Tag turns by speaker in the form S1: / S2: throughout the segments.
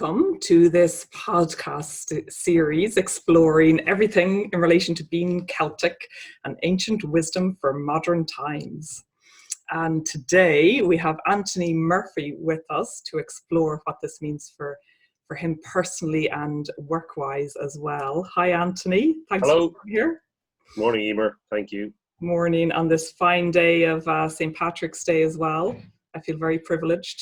S1: welcome to this podcast series exploring everything in relation to being Celtic and ancient wisdom for modern times. And today we have Anthony Murphy with us to explore what this means for him personally and work-wise as well. Hi, Anthony. Thanks
S2: Hello.
S1: for being here.
S2: Morning, Eimear. Thank you.
S1: Morning on this fine day of St. Patrick's Day as well. I feel very privileged.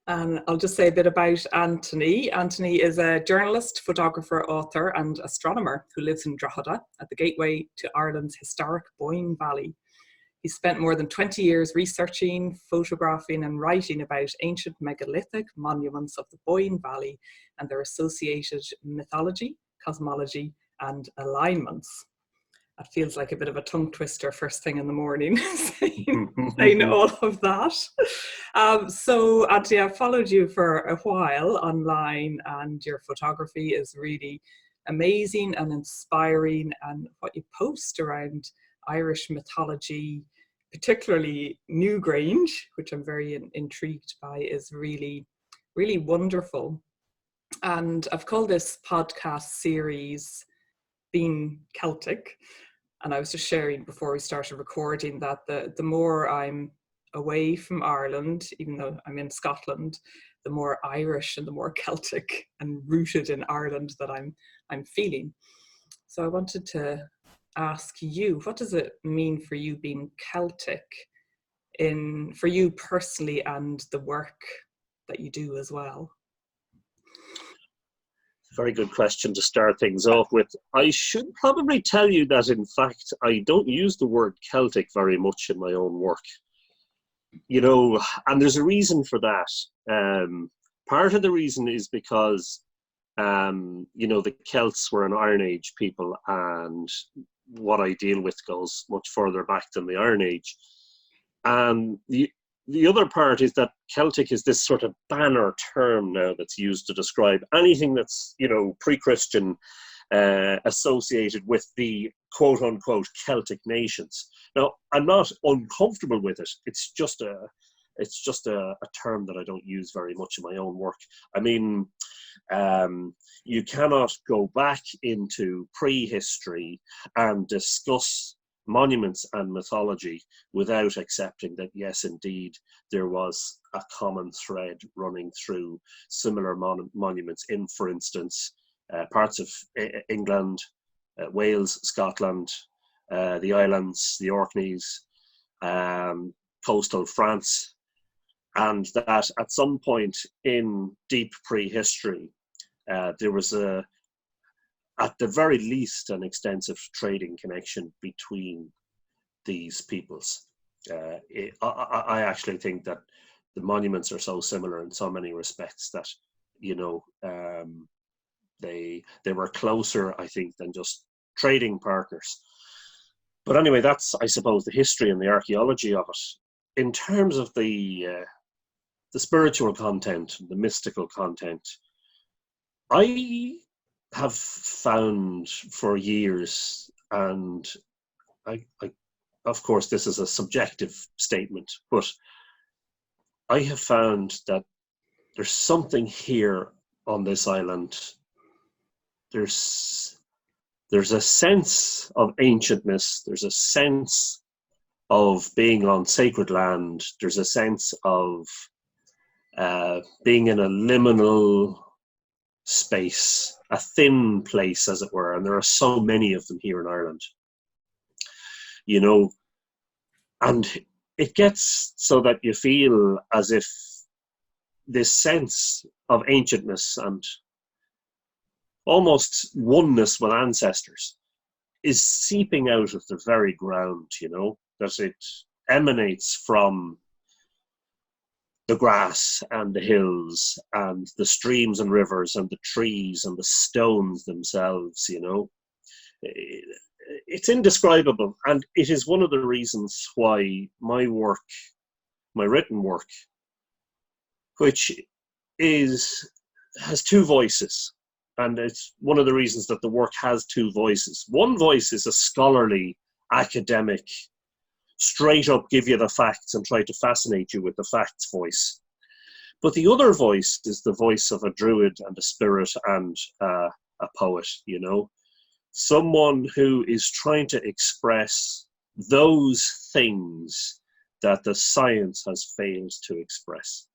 S1: And I'll just say a bit about Anthony. Anthony is a journalist, photographer, author, and astronomer who lives in Drogheda at the gateway to Ireland's historic Boyne Valley. He spent more than 20 years researching, photographing, and writing about ancient megalithic monuments of the Boyne Valley and their associated mythology, cosmology, and alignments. That feels like a bit of a tongue twister first thing in the morning, saying all of that. So, Anthony, I've followed you for a while online, and your photography is really amazing and inspiring. And what you post around Irish mythology, particularly Newgrange, which I'm very intrigued by, is really, really wonderful. And I've called this podcast series Being Celtic. And I was just sharing before we started recording that the more I'm away from Ireland, even though I'm in Scotland, the more Irish and the more Celtic and rooted in Ireland that I'm feeling. So I wanted to ask you, what does it mean for you being Celtic for you personally and the work that you do as well?
S2: Very good question to start things off with. I should probably tell you that, in fact, I don't use the word Celtic very much in my own work. You know, and there's a reason for that. Part of the reason is because, you know, the Celts were an Iron Age people, and what I deal with goes much further back than the Iron Age. And the other part is that Celtic is this sort of banner term now that's used to describe anything that's, you know, pre-Christian, associated with the quote-unquote Celtic nations. Now, I'm not uncomfortable with it. It's just a term that I don't use very much in my own work. I mean, you cannot go back into prehistory and discuss monuments and mythology without accepting that, yes, indeed, there was a common thread running through similar monuments in, for instance, parts of England, Wales, Scotland, the islands, the Orkneys, coastal France, and that at some point in deep prehistory, there was at the very least, an extensive trading connection between these peoples. I actually think that the monuments are so similar in so many respects that, you know, they were closer, I think, than just trading partners. But anyway, that's, I suppose, the history and the archaeology of it. In terms of the spiritual content, the mystical content, I have found for years, and I of course this is a subjective statement, but I have found that there's something here on this island. There's a sense of ancientness, there's a sense of being on sacred land, there's a sense of being in a liminal space, a thin place, as it were, and there are so many of them here in Ireland, you know, and it gets so that you feel as if this sense of ancientness and almost oneness with ancestors is seeping out of the very ground, you know, that it emanates from the grass and the hills and the streams and rivers and the trees and the stones themselves, you know. It's indescribable, and it is one of the reasons why my work, my written work, which has two voices, and it's one of the reasons that the work has two voices. One voice is a scholarly, academic, straight up give you the facts and try to fascinate you with the facts voice. But the other voice is the voice of a druid and a spirit and a poet, you know, someone who is trying to express those things that the science has failed to express.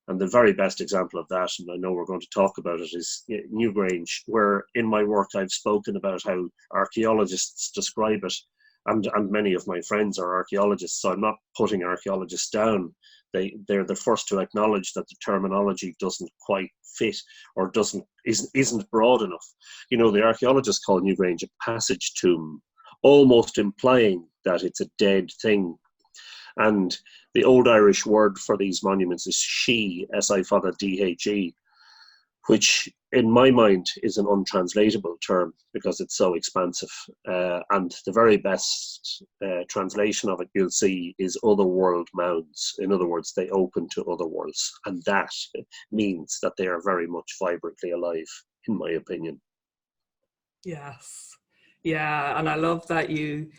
S2: And the very best example of that, and I know we're going to talk about it, is Newgrange, where in my work I've spoken about how archaeologists describe it, and many of my friends are archaeologists, so I'm not putting archaeologists down. They're the first to acknowledge that the terminology doesn't quite fit or isn't broad enough. You know, the archaeologists call Newgrange a passage tomb, almost implying that it's a dead thing. And the Old Irish word for these monuments is she, S-I-F-A-D-H-E, which in my mind is an untranslatable term because it's so expansive. And the very best translation of it you'll see is otherworld mounds. In other words, they open to other worlds. And that means that they are very much vibrantly alive, in my opinion.
S1: Yes. Yeah, and I love that you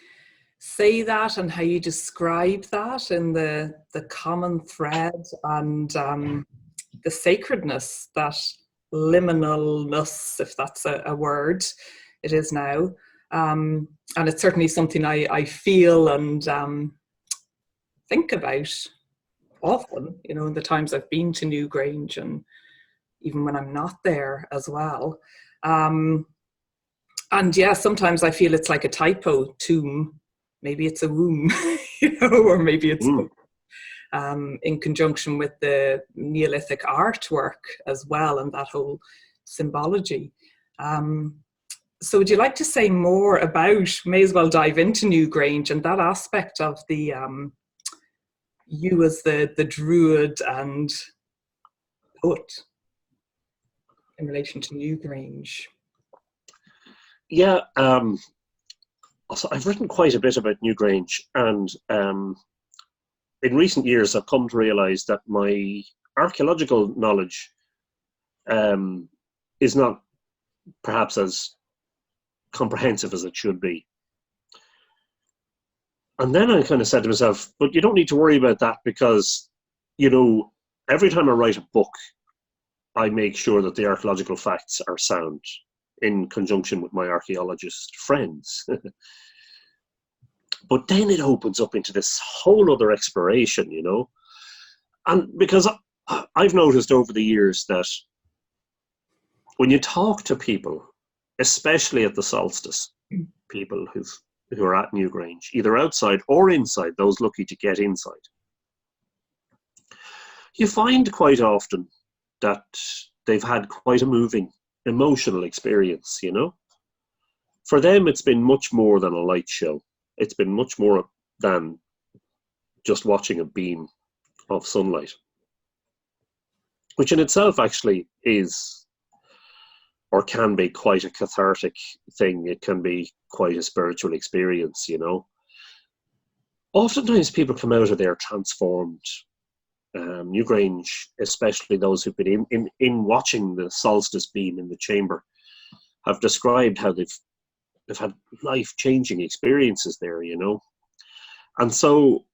S1: say that and how you describe that in the common thread and the sacredness, that liminalness, if that's a word, it is now. And it's certainly something I feel and think about often, you know, in the times I've been to Newgrange and even when I'm not there as well. And yeah, sometimes I feel it's like a typo, tomb. Maybe it's a womb, you know, or maybe it's in conjunction with the Neolithic artwork as well and that whole symbology. So would you like to say more about, may as well dive into Newgrange and that aspect of the, you as the druid and poet in relation to Newgrange?
S2: Yeah, also, I've written quite a bit about Newgrange, and in recent years I've come to realise that my archaeological knowledge is not perhaps as comprehensive as it should be. And then I kind of said to myself, but you don't need to worry about that because, you know, every time I write a book, I make sure that the archaeological facts are sound in conjunction with my archaeologist friends. But then it opens up into this whole other exploration, you know. And because I've noticed over the years that when you talk to people, especially at the solstice, people who are at Newgrange, either outside or inside, those lucky to get inside, you find quite often that they've had quite a moving emotional experience, you know. For them, it's been much more than a light show. It's been much more than just watching a beam of sunlight, which in itself actually is or can be quite a cathartic thing. It can be quite a spiritual experience, you know. Oftentimes people come out of there transformed. Newgrange, especially those who've been in watching the solstice beam in the chamber, have described how they've had life-changing experiences there, you know. And so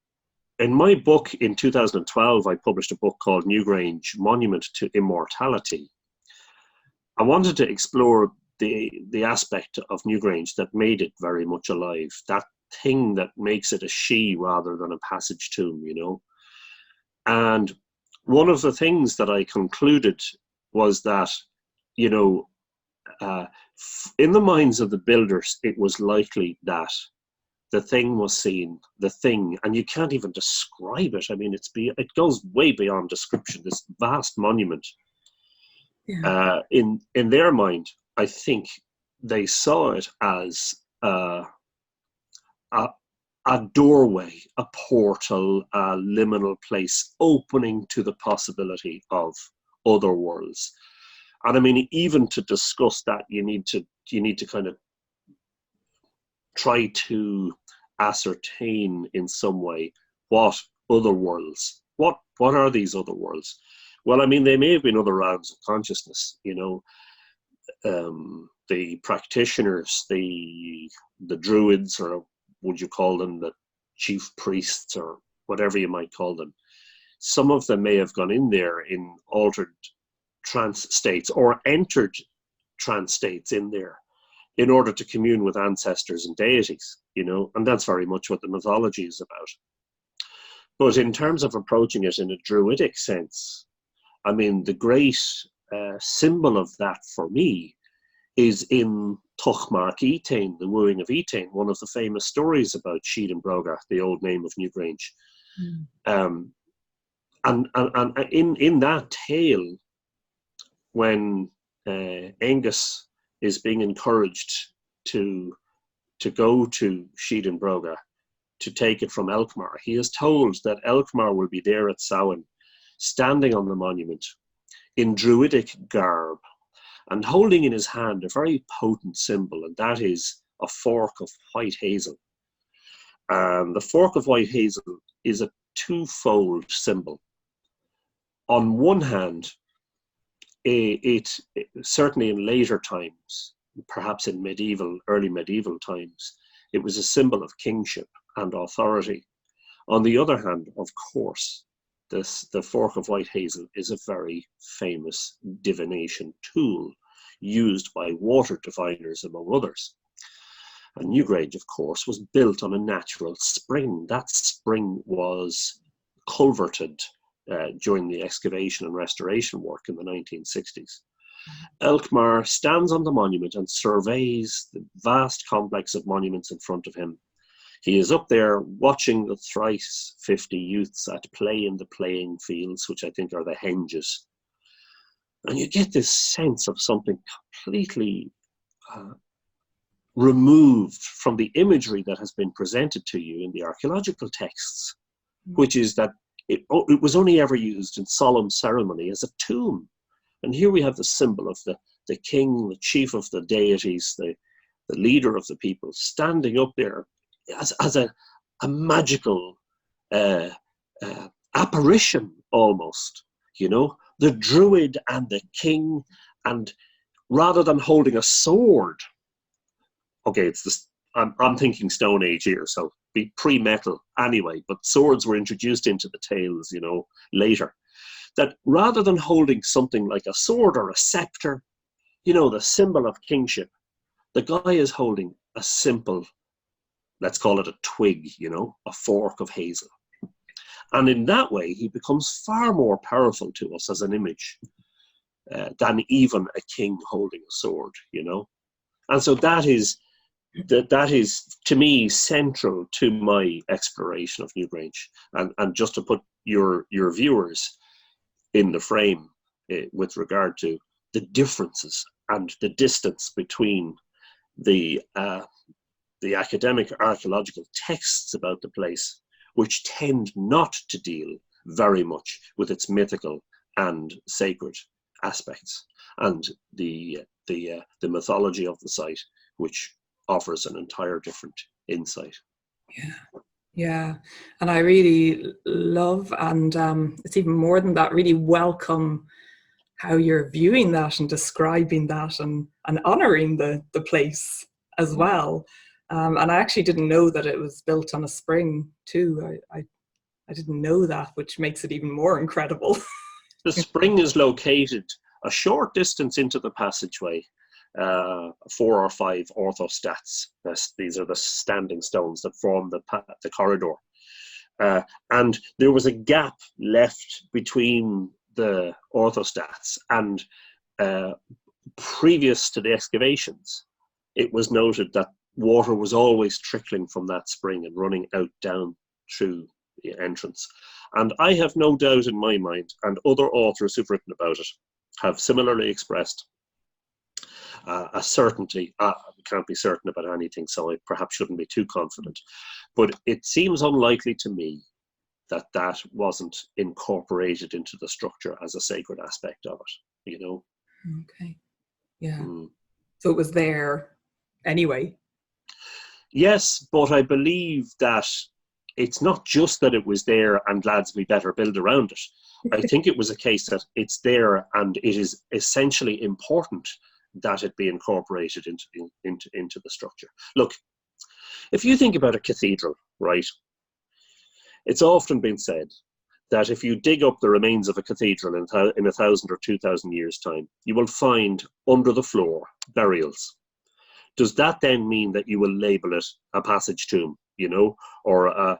S2: in my book in 2012, I published a book called Newgrange, Monument to Immortality. I wanted to explore the aspect of Newgrange that made it very much alive, that thing that makes it a she rather than a passage tomb, you know. And one of the things that I concluded was that, you know, in the minds of the builders, it was likely that the thing was seen, the thing, and you can't even describe it. I mean, it goes way beyond description, this vast monument. Yeah. In their mind, I think they saw it as a doorway, a portal, a liminal place opening to the possibility of other worlds. And I mean, even to discuss that, you need to kind of try to ascertain in some way what other worlds, what are these other worlds? Well, I mean, they may have been other realms of consciousness, you know. The practitioners, the druids, or would you call them the chief priests, or whatever you might call them, some of them may have gone in there in altered trance states or entered trance states in there in order to commune with ancestors and deities, and that's very much what the mythology is about. But in terms of approaching it in a Druidic sense, I mean, the great symbol of that for me is in Tuchmarc Etain, the wooing of Etain, one of the famous stories about Sheed and Broga, the old name of Newgrange. And in that tale, when Angus is being encouraged to go to Sheed and Broga to take it from Elkmar, he is told that Elkmar will be there at Samhain, standing on the monument in Druidic garb and holding in his hand a very potent symbol, and that is a fork of white hazel. And the fork of white hazel is a twofold symbol. On one hand, it certainly in later times, perhaps in early medieval times, it was a symbol of kingship and authority. On the other hand, of course, the fork of white hazel is a very famous divination tool used by water diviners, among others. And Newgrange, of course, was built on a natural spring. That spring was culverted during the excavation and restoration work in the 1960s. Elkmar stands on the monument and surveys the vast complex of monuments in front of him. He is up there watching the thrice 50 youths at play in the playing fields, which I think are the henges. And you get this sense of something completely removed from the imagery that has been presented to you in the archaeological texts, which is that it was only ever used in solemn ceremony as a tomb. And here we have the symbol of the king, the chief of the deities, the leader of the people, standing up there as a magical apparition almost, the druid and the king, and rather than holding a sword, okay, I'm thinking Stone Age here, so be pre-metal anyway, but swords were introduced into the tales, later. That rather than holding something like a sword or a scepter, the symbol of kingship, the guy is holding a simple, let's call it a twig, a fork of hazel. And in that way, he becomes far more powerful to us as an image than even a king holding a sword, And so that is, to me, central to my exploration of Newgrange. And just to put your viewers in the frame with regard to the differences and the distance between the academic archaeological texts about the place, which tend not to deal very much with its mythical and sacred aspects, and the mythology of the site, which offers an entire different insight.
S1: Yeah, and I really love, and it's even more than that, really welcome how you're viewing that and describing that and honouring the place as well. And I actually didn't know that it was built on a spring too. I didn't know that, which makes it even more incredible.
S2: The spring is located a short distance into the passageway, 4 or 5 orthostats. These are the standing stones that form the corridor. And there was a gap left between the orthostats, and previous to the excavations, it was noted that water was always trickling from that spring and running out down through the entrance. And I have no doubt in my mind, and other authors who've written about it have similarly expressed a certainty. We can't be certain about anything, so I perhaps shouldn't be too confident. But it seems unlikely to me that wasn't incorporated into the structure as a sacred aspect of it,
S1: Okay. Yeah. So it was there anyway.
S2: Yes, but I believe that it's not just that it was there and lads, we better build around it. I think it was a case that it's there and it is essentially important that it be incorporated into the structure. Look, if you think about a cathedral, right, it's often been said that if you dig up the remains of a cathedral in 1,000 or 2,000 years' time, you will find under the floor burials. Does that then mean that you will label it a passage tomb, or a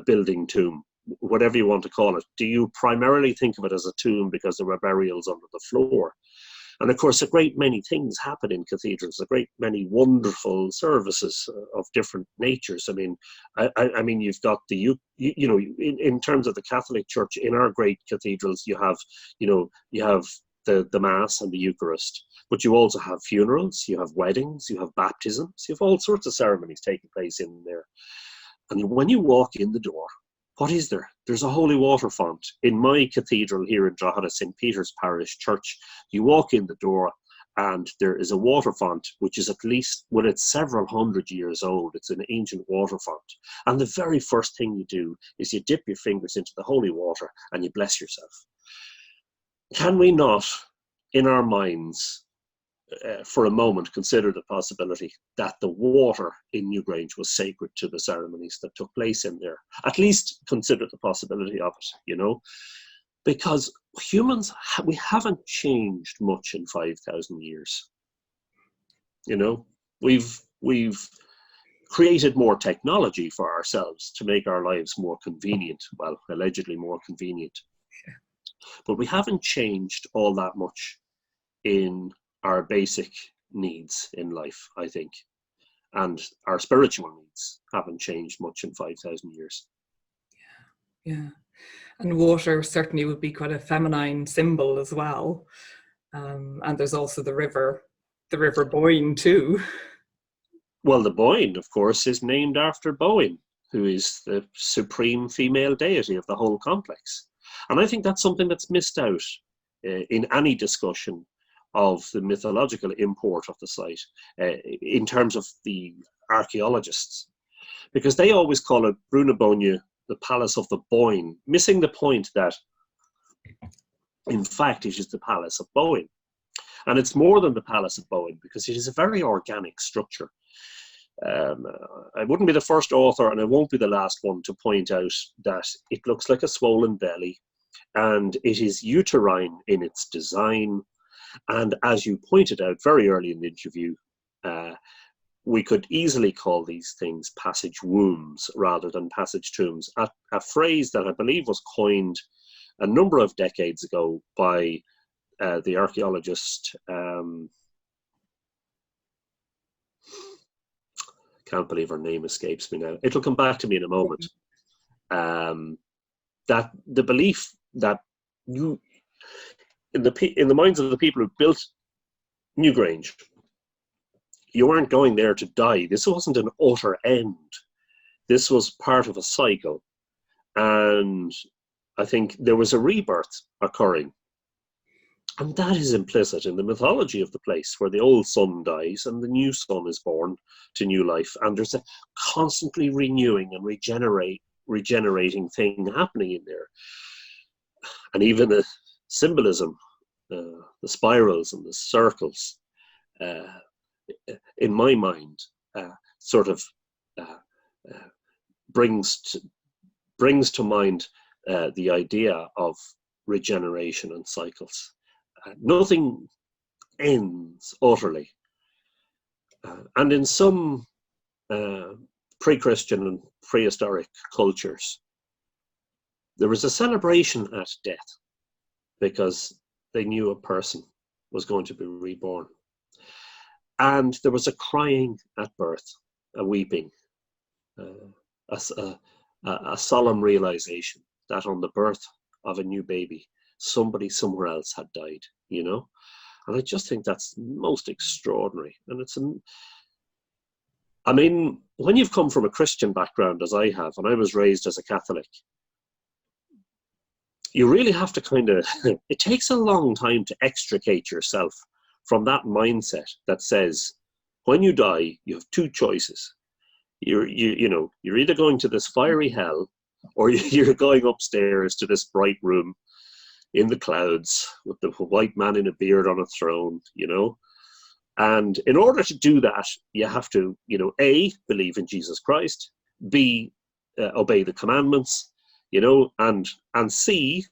S2: building tomb, whatever you want to call it? Do you primarily think of it as a tomb because there were burials under the floor? And of course, a great many things happen in cathedrals, a great many wonderful services of different natures. I mean, you've got in terms of the Catholic Church, in our great cathedrals, you have the Mass and the Eucharist, but you also have funerals, you have weddings, you have baptisms, you have all sorts of ceremonies taking place in there. And when you walk in the door, what is there? There's a holy water font. In my cathedral here in Drogheda, St. Peter's Parish Church, you walk in the door and there is a water font, which is at least, well, it's several hundred years old. It's an ancient water font. And the very first thing you do is you dip your fingers into the holy water and you bless yourself. Can we not, in our minds, for a moment, consider the possibility that the water in Newgrange was sacred to the ceremonies that took place in there? At least consider the possibility of it, because humans, we haven't changed much in 5,000 years. We've created more technology for ourselves to make our lives more convenient, well, allegedly more convenient. But we haven't changed all that much in our basic needs in life, I think. And our spiritual needs haven't changed much in 5,000 years.
S1: Yeah. And water certainly would be quite a feminine symbol as well. And there's also the river Boyne too.
S2: Well, the Boyne, of course, is named after Boyne, who is the supreme female deity of the whole complex. And I think that's something that's missed out in any discussion of the mythological import of the site in terms of the archaeologists, because they always call it Brúna Bóinne, the Palace of the Boyne, missing the point that in fact it is the Palace of Boyne. And it's more than the Palace of Boyne because it is a very organic structure. I wouldn't be the first author, and I won't be the last one, to point out that it looks like a swollen belly, and it is uterine in its design. And as you pointed out very early in the interview, we could easily call these things passage wombs rather than passage tombs, a phrase that I believe was coined a number of decades ago by the archaeologist, can't believe her name escapes me now. It'll come back to me in a moment. That the belief that you, in the minds of the people who built Newgrange, you weren't going there to die. This wasn't an utter end. This was part of a cycle. And I think there was a rebirth occurring. And that is implicit in the mythology of the place, where the old sun dies and the new sun is born to new life. And there's a constantly renewing and regenerating thing happening in there. And even the symbolism, the spirals and the circles, in my mind, sort of brings to mind the idea of regeneration and cycles. Nothing ends utterly. And in some pre-Christian and prehistoric cultures, there was a celebration at death because they knew a person was going to be reborn. And there was a crying at birth, a weeping, a solemn realization that on the birth of a new baby, somebody somewhere else had died, you know? And I just think that's most extraordinary. And I mean, when you've come from a Christian background, as I have, and I was raised as a Catholic, you really have to it takes a long time to extricate yourself from that mindset that says, when you die, you have two choices. You're either going to this fiery hell, or you're going upstairs to this bright room in the clouds with the white man in a beard on a throne, you know. And in order to do that, you have to, A, believe in Jesus Christ, B, obey the commandments, and C,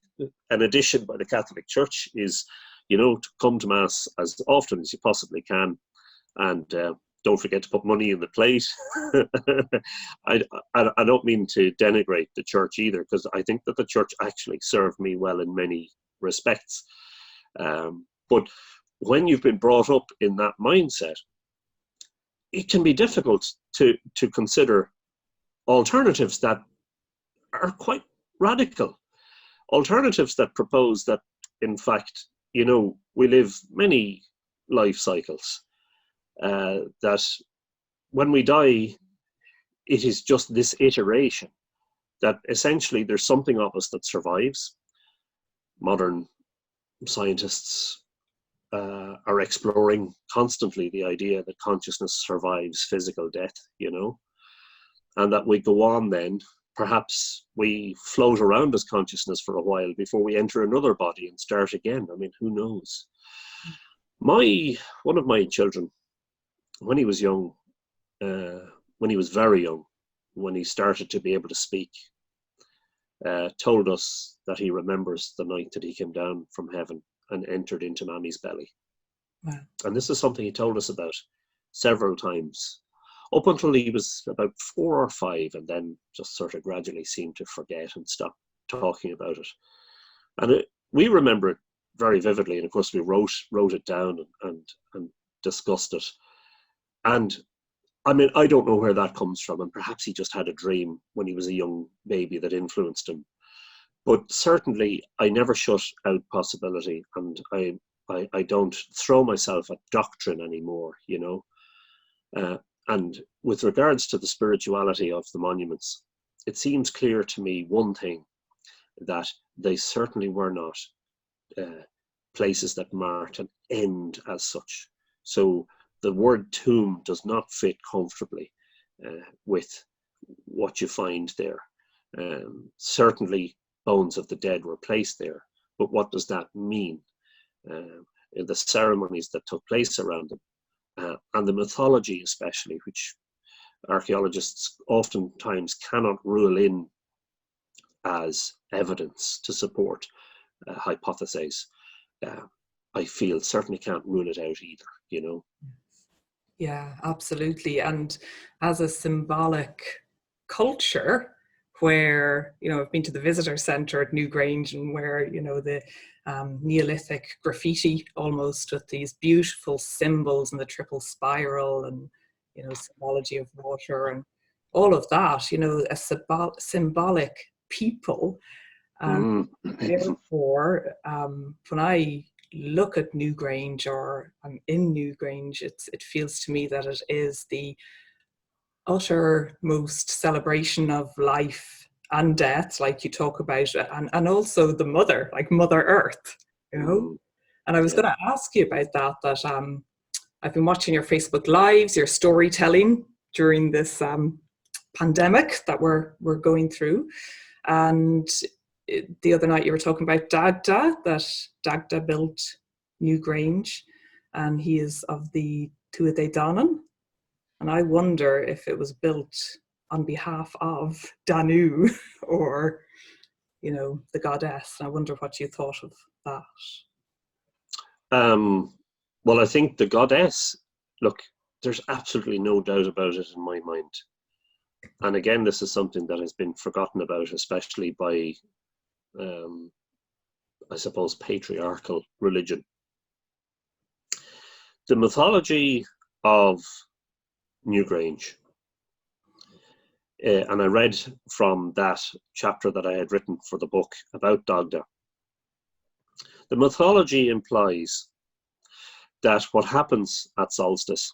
S2: an addition by the Catholic Church is, to come to Mass as often as you possibly can, and don't forget to put money in the plate. I don't mean to denigrate the church either, because I think that the church actually served me well in many respects. But when you've been brought up in that mindset, it can be difficult to consider alternatives that are quite radical. Alternatives that propose that, in fact, we live many life cycles, that when we die, it is just this iteration, that essentially there's something of us that survives. Modern scientists are exploring constantly the idea that consciousness survives physical death, and that we go on then. Perhaps we float around as consciousness for a while before we enter another body and start again. I mean, who knows? One of my children, when he was young, when he was very young, when he started to be able to speak, told us that he remembers the night that he came down from heaven and entered into Mammy's belly. Wow. And this is something he told us about several times, up until he was about 4 or 5, and then just sort of gradually seemed to forget and stop talking about it. And we remember it very vividly, and of course we wrote it down and discussed it. And I mean, I don't know where that comes from, and perhaps he just had a dream when he was a young baby that influenced him. But certainly I never shut out possibility, and I don't throw myself at doctrine anymore, and with regards to the spirituality of the monuments, it seems clear to me one thing, that they certainly were not places that marked an end as such. So the word tomb does not fit comfortably with what you find there. Certainly bones of the dead were placed there, but what does that mean? In the ceremonies that took place around them, and the mythology especially, which archaeologists oftentimes cannot rule in as evidence to support hypotheses, I feel certainly can't rule it out either,
S1: Yeah, absolutely. And as a symbolic culture, where, I've been to the visitor centre at Newgrange, and where, the Neolithic graffiti almost with these beautiful symbols and the triple spiral and, symbology of water and all of that, a symbolic people. And therefore, when I look at Newgrange, or I'm in Newgrange, it feels to me that it is the uttermost celebration of life and death, like you talk about, and also the mother, like Mother Earth, And I was going to ask you about that I've been watching your Facebook Lives, your storytelling during this pandemic that we're going through. And the other night you were talking about Dagda, that Dagda built Newgrange, and he is of the Tuatha Danann. And I wonder if it was built on behalf of Danu or, the goddess. I wonder what you thought of that.
S2: Well, I think the goddess, look, there's absolutely no doubt about it in my mind. And again, this is something that has been forgotten about, especially by, I suppose, patriarchal religion. The mythology of Newgrange, and I read from that chapter that I had written for the book about Dagda. The mythology implies that what happens at solstice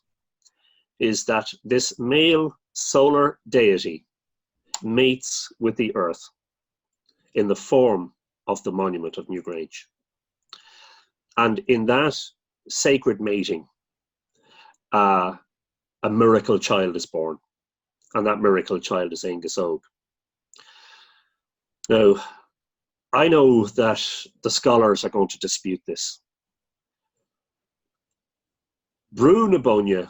S2: is that this male solar deity mates with the earth in the form of the monument of Newgrange. And in that sacred mating, a miracle child is born, and that miracle child is Aengus Og. Now, I know that the scholars are going to dispute this. Brú na Bóinne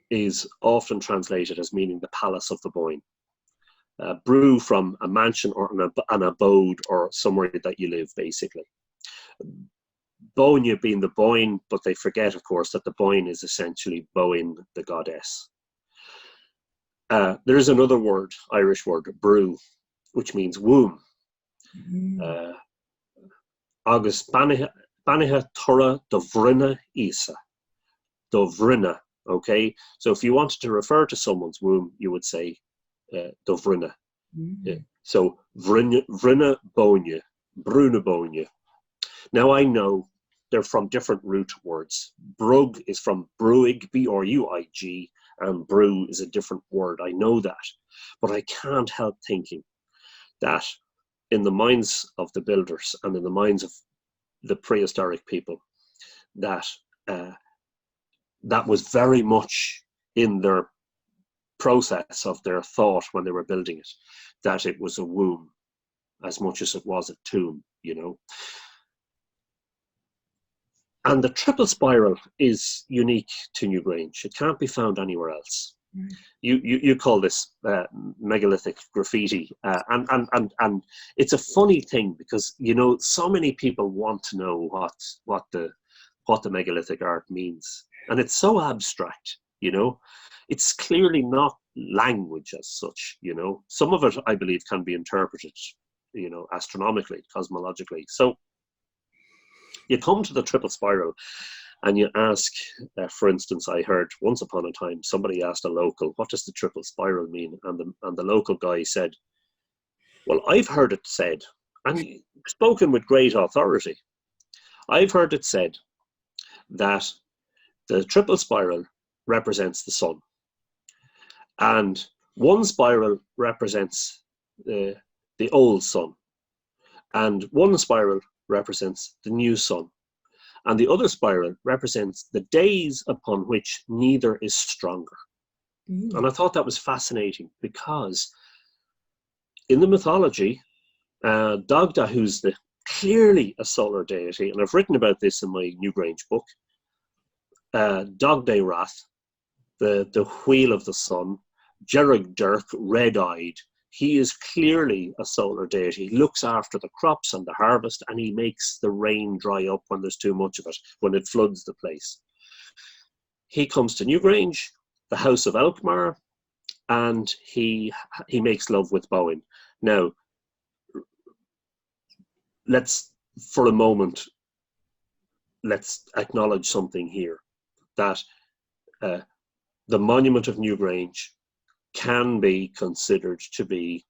S2: is often translated as meaning the palace of the Boyne. brew from a mansion or an abode or somewhere that you live, basically. Boyne being the Boyne, but they forget, of course, that the Boyne is essentially Boyne, the goddess. There is another word, Irish word, brew, which means womb. Agus Baniha Tora Dovrina Isa. Dovrina, okay? So if you wanted to refer to someone's womb, you would say Dovrina. Yeah. So Vrina Boyne, Bruna Boyne. Now I know they're from different root words. Brug is from Bruig, B-R-U-I-G, and brew is a different word. I know that. But I can't help thinking that in the minds of the builders and in the minds of the prehistoric people, that that was very much in their process of their thought when they were building it, that it was a womb as much as it was a tomb, you know. And the triple spiral is unique to Newgrange. It can't be found anywhere else. Right. You call this megalithic graffiti, and it's a funny thing because, you know, so many people want to know what the megalithic art means, and it's so abstract. You know, it's clearly not language as such. You know, some of it I believe can be interpreted, you know, astronomically, cosmologically. So you come to the triple spiral and you ask, for instance, I heard once upon a time, somebody asked a local, what does the triple spiral mean? And the local guy said, well, I've heard it said, and spoken with great authority, I've heard it said that the triple spiral represents the sun. And one spiral represents the old sun. And one spiral represents the new sun, and the other spiral represents the days upon which neither is stronger. And I thought that was fascinating because in the mythology, Dagda, who's clearly a solar deity, and I've written about this in my Newgrange book, Dagda Rath, the wheel of the sun, Gerrig Dirk, red-eyed, he is clearly a solar deity. He looks after the crops and the harvest, and he makes the rain dry up when there's too much of it, when it floods the place. He comes to Newgrange, the house of Eimear, and he makes love with Boyne. Now, for a moment, let's acknowledge something here, that the monument of Newgrange can be considered to be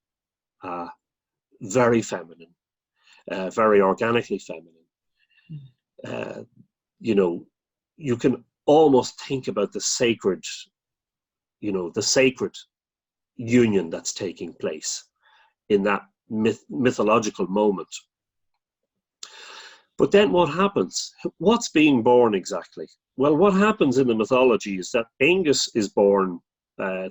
S2: very feminine, very organically feminine. You know, you can almost think about the sacred, you know, the sacred union that's taking place in that mythological moment. But then what happens? What's being born exactly? Well, what happens in the mythology is that Angus is born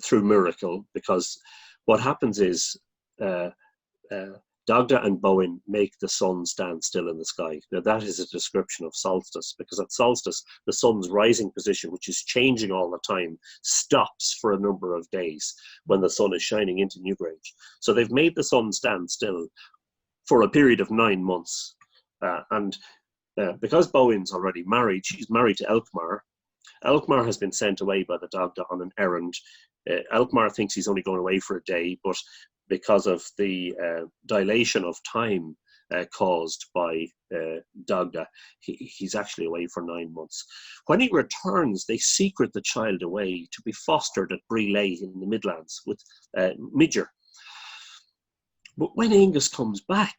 S2: through miracle, because what happens is Dagda and Boyne make the sun stand still in the sky. Now that is a description of solstice, because at solstice the sun's rising position, which is changing all the time, stops for a number of days when the sun is shining into Newgrange. So they've made the sun stand still for a period of 9 months, and because Boyne's already married, she's married to Eimear. Eimear has been sent away by the Dagda on an errand. Eimear thinks he's only going away for a day, but because of the dilation of time caused by Dagda, he's actually away for 9 months. When he returns, they secret the child away to be fostered at Brilay in the Midlands with Midger. But when Angus comes back,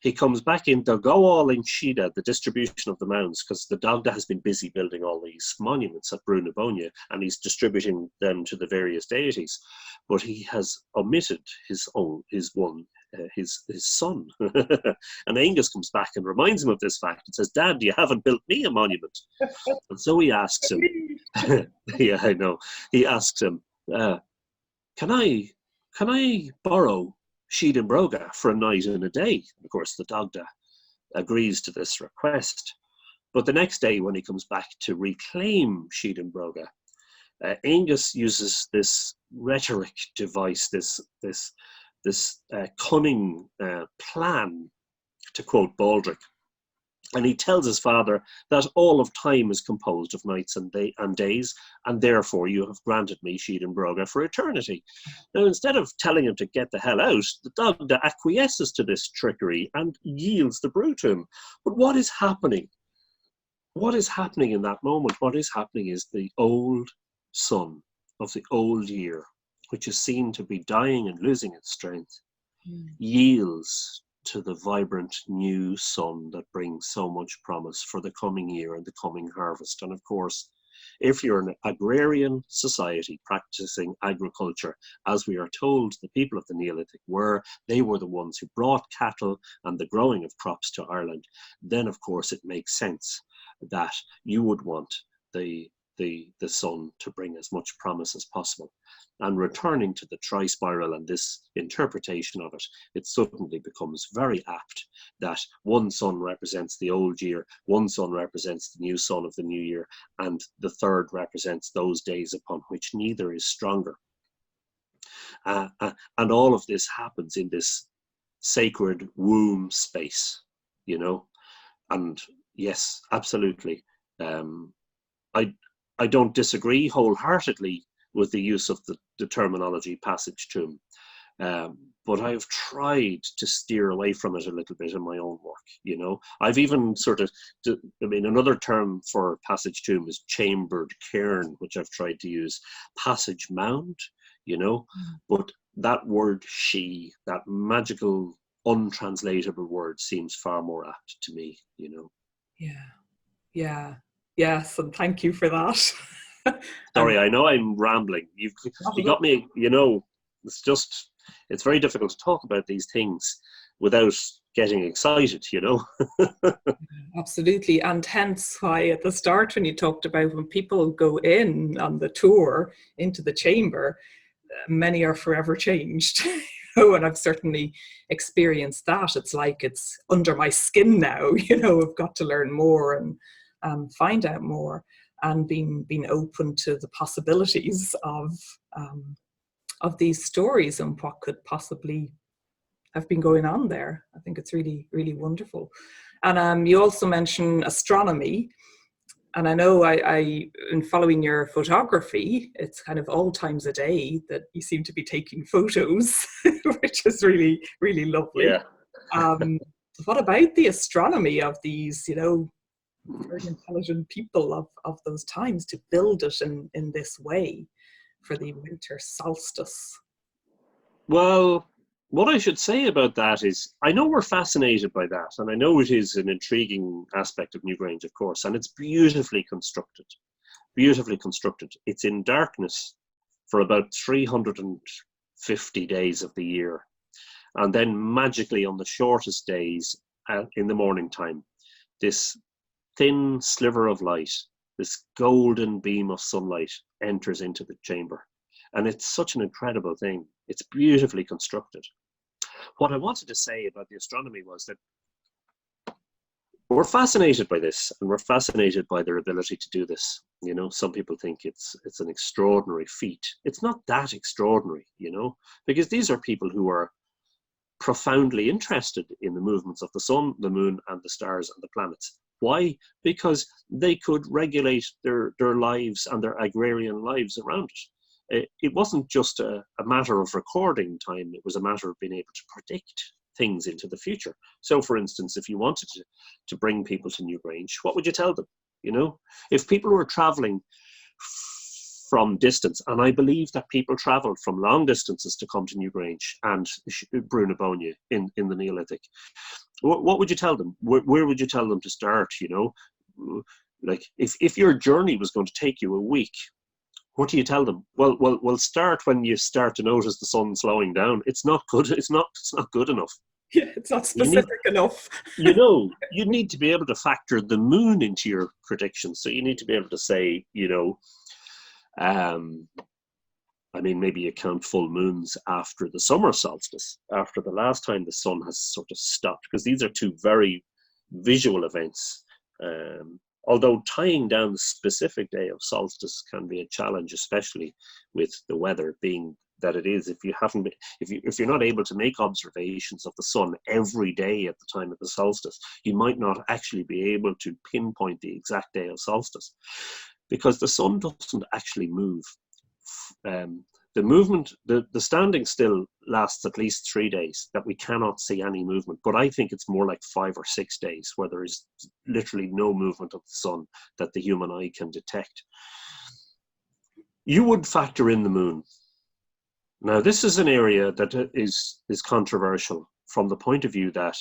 S2: he comes back in Dagawal in Shida, the distribution of the mounds, because the Dagda has been busy building all these monuments at Brunabonia, and he's distributing them to the various deities. But he has omitted his son. And Angus comes back and reminds him of this fact and says, "Dad, you haven't built me a monument." And so he asks him, yeah, I know. He asks him, can I borrow Sheed and Broga for a night and a day? Of course, the Dagda agrees to this request. But the next day, when he comes back to reclaim Sheed and Broga, Angus uses this rhetoric device, this cunning plan, to quote Baldric. And he tells his father that all of time is composed of nights and days, and therefore you have granted me Sheed and Broga for eternity. Now, instead of telling him to get the hell out, the dog acquiesces to this trickery and yields the brew to him. But what is happening? What is happening in that moment? What is happening is the old sun of the old year, which is seen to be dying and losing its strength, yields to the vibrant new sun that brings so much promise for the coming year and the coming harvest. And of course, if you're an agrarian society practicing agriculture, as we are told the people of the Neolithic were, they were the ones who brought cattle and the growing of crops to Ireland, then of course it makes sense that you would want the sun to bring as much promise as possible. And returning to the tri-spiral and this interpretation of it, it suddenly becomes very apt that one sun represents the old year, one sun represents the new sun of the new year, and the third represents those days upon which neither is stronger. And all of this happens in this sacred womb space, you know. And yes, absolutely. I don't disagree wholeheartedly with the use of the terminology passage tomb, but I've tried to steer away from it a little bit in my own work, you know. I've even another term for passage tomb is chambered cairn, which I've tried to use, passage mound, you know, but that word she, that magical, untranslatable word seems far more apt to me, you know.
S1: Yeah. Yes, and thank you for that.
S2: Sorry, I know I'm rambling. You got me, you know, it's very difficult to talk about these things without getting excited, you know.
S1: Absolutely. And hence why at the start when you talked about when people go in on the tour into the chamber, many are forever changed. And I've certainly experienced that. It's like it's under my skin now, you know. I've got to learn more and find out more, and being open to the possibilities of these stories and what could possibly have been going on there. I think it's really, really wonderful. And you also mentioned astronomy, and I know I in following your photography, it's kind of all times a day that you seem to be taking photos, which is really, really lovely.
S2: Yeah.
S1: What about the astronomy of these, you know, very intelligent people of those times to build it in this way for the winter solstice?
S2: Well, what I should say about that is, I know we're fascinated by that, and I know it is an intriguing aspect of Newgrange, of course, and it's beautifully constructed. Beautifully constructed. It's in darkness for about 350 days of the year, and then magically on the shortest days in the morning time, this thin sliver of light, this golden beam of sunlight enters into the chamber. And it's such an incredible thing. It's beautifully constructed. What I wanted to say about the astronomy was that we're fascinated by this, and we're fascinated by their ability to do this. You know, some people think it's an extraordinary feat. It's not that extraordinary, you know, because these are people who are profoundly interested in the movements of the sun, the moon, and the stars and the planets. Why? Because they could regulate their lives and their agrarian lives around it. It wasn't just a matter of recording time, it was a matter of being able to predict things into the future. So, for instance, if you wanted to bring people to Newgrange, what would you tell them? You know, if people were traveling from distance, and I believe that people traveled from long distances to come to Newgrange and Brunabonia in the Neolithic, what would you tell them? Where would you tell them to start? You know, like if your journey was going to take you a week, what do you tell them? Well, start when you start to notice the sun slowing down. It's not good. It's not good enough.
S1: Yeah, it's not specific enough.
S2: You know, you need to be able to factor the moon into your predictions. So you need to be able to say, you know, I mean, maybe you count full moons after the summer solstice, after the last time the sun has sort of stopped, because these are two very visual events. although tying down the specific day of solstice can be a challenge, especially with the weather being that it is. If you're not able to make observations of the sun every day at the time of the solstice, you might not actually be able to pinpoint the exact day of solstice, because the sun doesn't actually move. The standing still lasts at least 3 days, that we cannot see any movement. But I think it's more like 5 or 6 days where there is literally no movement of the sun that the human eye can detect. You would factor in the moon. Now, this is an area that is controversial from the point of view that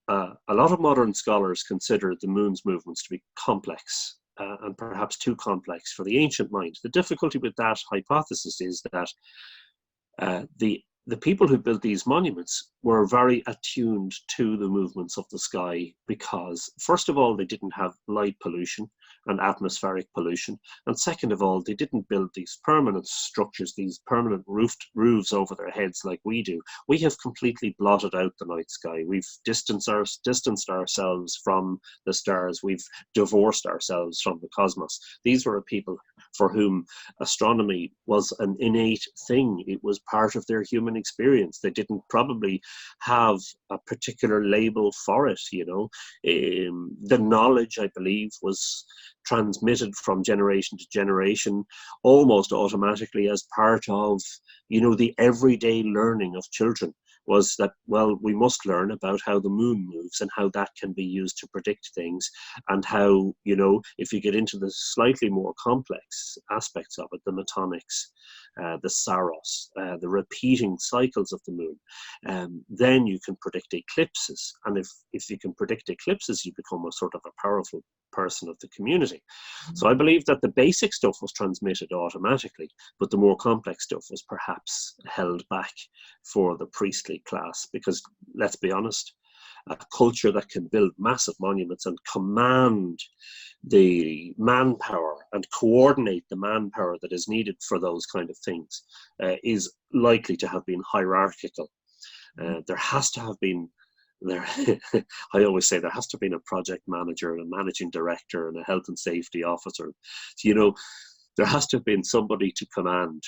S2: a lot of modern scholars consider the moon's movements to be complex. And perhaps too complex for the ancient mind. The difficulty with that hypothesis is that the people who built these monuments were very attuned to the movements of the sky because, first of all, they didn't have light pollution and atmospheric pollution. And second of all, they didn't build these permanent structures, these permanent roofs over their heads like we do. We have completely blotted out the night sky. We've distanced ourselves from the stars. We've divorced ourselves from the cosmos. These were a people for whom astronomy was an innate thing. It was part of their human experience. They didn't probably have a particular label for it, you know. The knowledge, I believe, was transmitted from generation to generation almost automatically as part of, you know, the everyday learning of children. Was that, well, we must learn about how the moon moves and how that can be used to predict things, and how, you know, if you get into the slightly more complex aspects of it, the metonics, the saros, the repeating cycles of the moon, then you can predict eclipses. And if you can predict eclipses, you become a sort of a powerful person of the community. So I believe that the basic stuff was transmitted automatically, but the more complex stuff was perhaps held back for the priestly class, because let's be honest, a culture that can build massive monuments and command the manpower and coordinate the manpower that is needed for those kind of things is likely to have been hierarchical. There has to have been I always say there has to have been a project manager and a managing director and a health and safety officer. You know, there has to have been somebody to command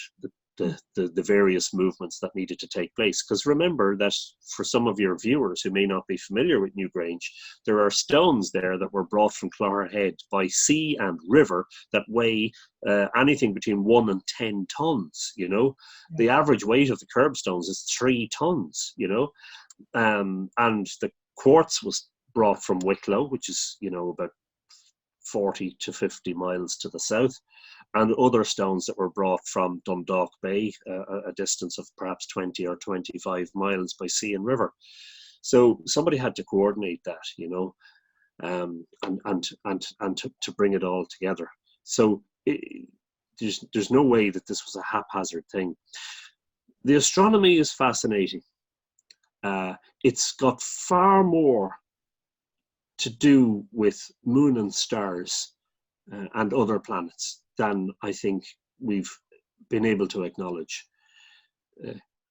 S2: the various movements that needed to take place. Because remember that for some of your viewers who may not be familiar with Newgrange, there are stones there that were brought from Clogherhead by sea and river that weigh anything between 1 and 10 tons, you know. The average weight of the curbstones is 3 tons, you know. And the quartz was brought from Wicklow, which is, you know, about 40 to 50 miles to the south, and other stones that were brought from Dundalk Bay, a distance of perhaps 20 or 25 miles by sea and river. So somebody had to coordinate that, you know, and to bring it all together. So there's no way that this was a haphazard thing. The astronomy is fascinating. It's got far more to do with moon and stars and other planets than I think we've been able to acknowledge.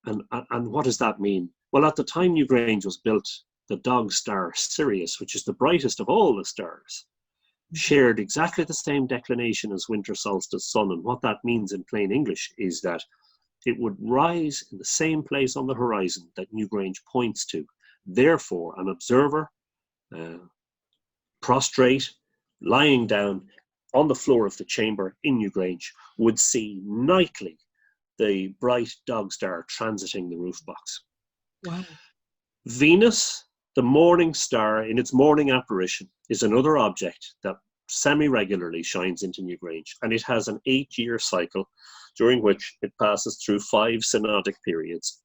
S2: And what does that mean? Well, at the time Newgrange was built, the dog star Sirius, which is the brightest of all the stars, shared exactly the same declination as Winter Solstice sun. And what that means in plain English is that it would rise in the same place on the horizon that Newgrange points to. Therefore, an observer, prostrate, lying down on the floor of the chamber in Newgrange, would see nightly the bright dog star transiting the roof box.
S1: Wow.
S2: Venus, the morning star in its morning apparition, is another object that semi-regularly shines into Newgrange, and it has an 8-year cycle during which it passes through 5 synodic periods.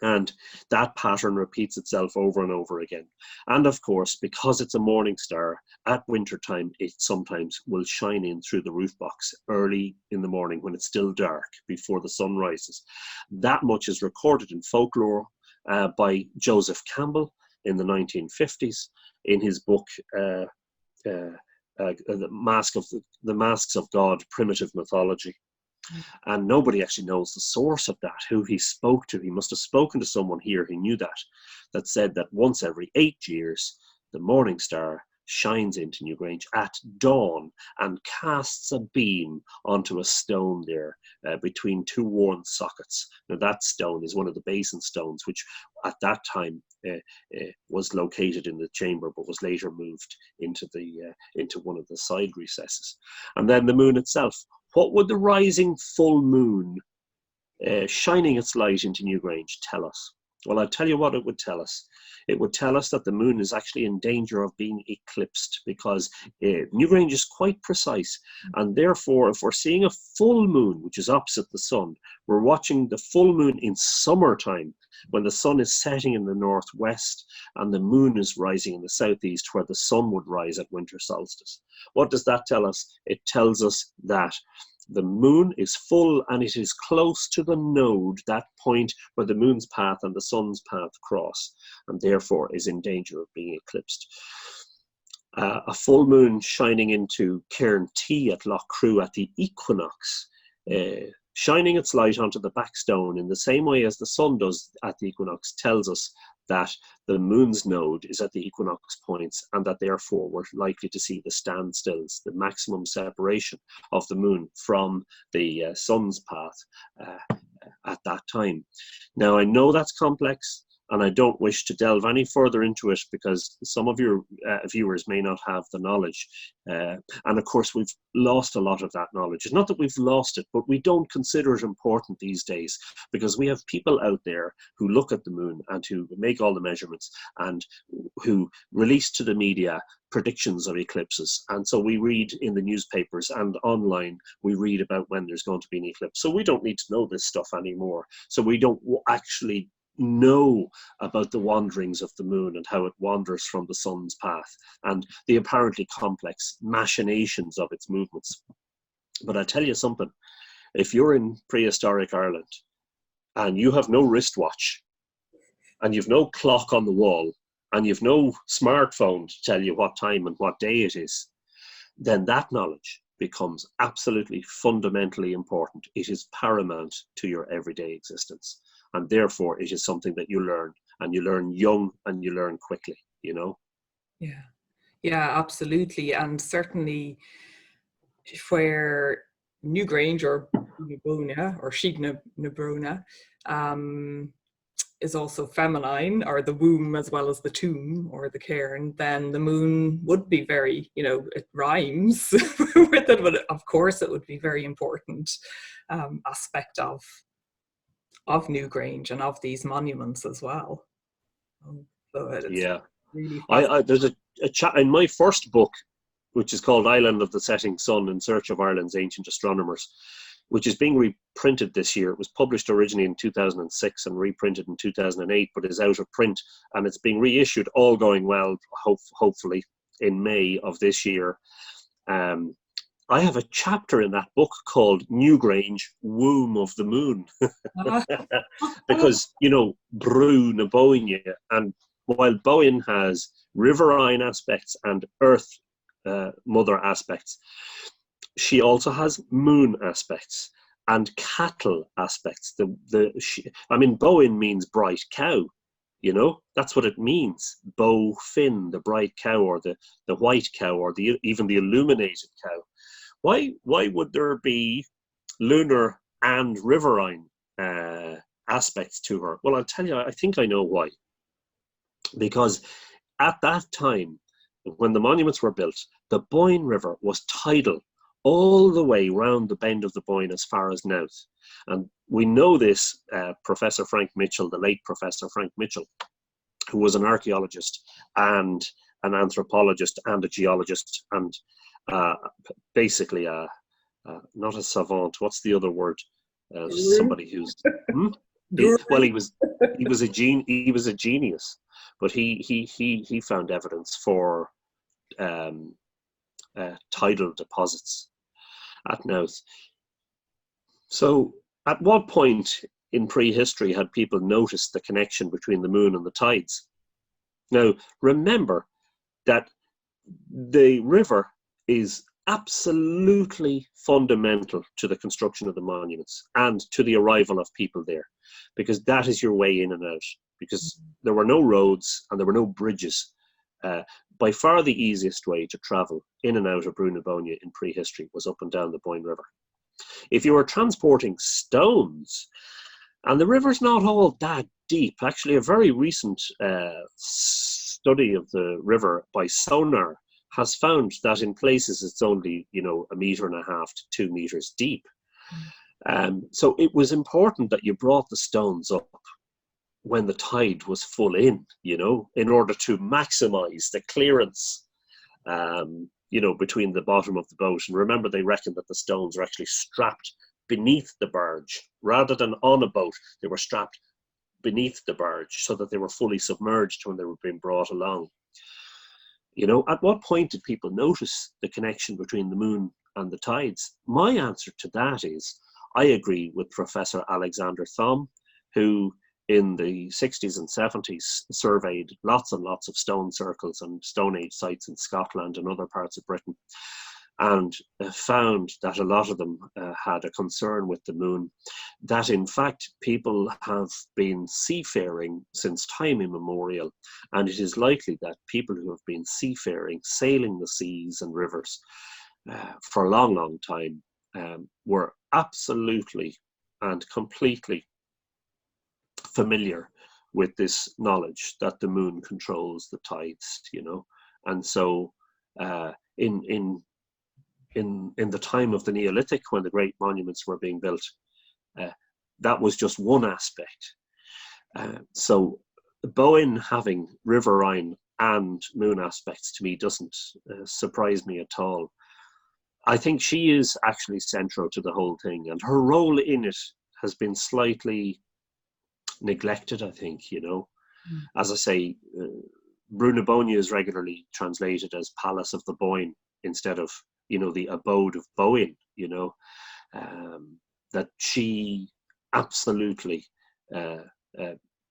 S2: And that pattern repeats itself over and over again. And of course, because it's a morning star, at winter time, it sometimes will shine in through the roof box early in the morning when it's still dark before the sun rises. That much is recorded in folklore by Joseph Campbell in the 1950s in his book, The Masks of God, Primitive Mythology. And nobody actually knows the source of that, who he spoke to. He must have spoken to someone here who knew that said that once every 8 years, the morning star shines into Newgrange at dawn and casts a beam onto a stone there between two worn sockets. Now that stone is one of the basin stones, which at that time was located in the chamber, but was later moved into one of the side recesses. And then the moon itself. What would the rising full moon shining its light into Newgrange tell us? Well, I'll tell you what it would tell us. It would tell us that the moon is actually in danger of being eclipsed, because Newgrange is quite precise. And therefore, if we're seeing a full moon, which is opposite the sun, we're watching the full moon in summertime, when the sun is setting in the northwest and the moon is rising in the southeast, where the sun would rise at winter solstice. What does that tell us? It tells us that the moon is full and it is close to the node, that point where the moon's path and the sun's path cross, and therefore is in danger of being eclipsed. A full moon shining into Cairn T at Lough Crew at the equinox, shining its light onto the backstone in the same way as the sun does at the equinox, tells us that the moon's node is at the equinox points, and that therefore we're likely to see the standstills, the maximum separation of the moon from the sun's path at that time. Now, I know that's complex, and I don't wish to delve any further into it because some of your viewers may not have the knowledge. And of course, we've lost a lot of that knowledge. It's not that we've lost it, but we don't consider it important these days, because we have people out there who look at the moon and who make all the measurements and who release to the media predictions of eclipses. And so we read in the newspapers and online, we read about when there's going to be an eclipse. So we don't need to know this stuff anymore. So we don't actually know about the wanderings of the moon and how it wanders from the sun's path and the apparently complex machinations of its movements. But I tell you something, if you're in prehistoric Ireland and you have no wristwatch and you've no clock on the wall and you've no smartphone to tell you what time and what day it is, then that knowledge becomes absolutely fundamentally important. It is paramount to your everyday existence. And therefore, it is something that you learn, and you learn young and you learn quickly, you know?
S1: Yeah, absolutely. And certainly where Newgrange or Newbrona or Sheep Newbrona is also feminine, or the womb as well as the tomb or the cairn, then the moon would be very, it rhymes with it, but of course it would be very important aspect of Newgrange and of these monuments as well. So
S2: yeah,
S1: really
S2: there's a chat in my first book, which is called Island of the Setting Sun in Search of Ireland's Ancient Astronomers, which is being reprinted this year. It was published originally in 2006 and reprinted in 2008, but is out of print, and it's being reissued, all going well, hopefully in May of this year. I have a chapter in that book called Newgrange, Womb of the Moon. Because, Brú na Boine, and while Boyne has riverine aspects and earth mother aspects, she also has moon aspects and cattle aspects. Boyne means bright cow, that's what it means. Bow fin, the bright cow, or the white cow, or even the illuminated cow. Why would there be lunar and riverine aspects to her? Well, I'll tell you, I think I know why. Because at that time, when the monuments were built, the Boyne River was tidal all the way round the bend of the Boyne as far as Knowth. And we know this, Professor Frank Mitchell, the late Professor Frank Mitchell, who was an archaeologist and an anthropologist and a geologist and basically not a savant. What's the other word? Somebody who's he was a genius, but he found evidence for tidal deposits at Knowth. So at what point in prehistory had people noticed the connection between the moon and the tides? Now remember that the river is absolutely fundamental to the construction of the monuments and to the arrival of people there, because that is your way in and out, because there were no roads and there were no bridges. by far the easiest way to travel in and out of Brunabonia in prehistory was up and down the Boyne River. If you were transporting stones, and the river's not all that deep, actually a very recent study of the river by sonar has found that in places it's only, 1.5 meters to 2 meters deep. So it was important that you brought the stones up when the tide was full in order to maximize the clearance, between the bottom of the boat. And remember, they reckoned that the stones were actually strapped beneath the barge rather than on a boat. They were strapped beneath the barge so that they were fully submerged when they were being brought along. At what point did people notice the connection between the moon and the tides? My answer to that is, I agree with Professor Alexander Thom, who in the 60s and 70s surveyed lots and lots of stone circles and Stone Age sites in Scotland and other parts of Britain, and found that a lot of them had a concern with the moon, that in fact people have been seafaring since time immemorial, and it is likely that people who have been seafaring, sailing the seas and rivers for a long, long time, were absolutely and completely familiar with this knowledge that the moon controls the tides, and so in the time of the Neolithic, when the great monuments were being built, that was just one aspect. So Boyne having riverine and moon aspects, to me, doesn't surprise me at all. I think she is actually central to the whole thing, and her role in it has been slightly neglected, I think. As I say, Brunabonia is regularly translated as Palace of the Boyne instead of the abode of Boyne, that she absolutely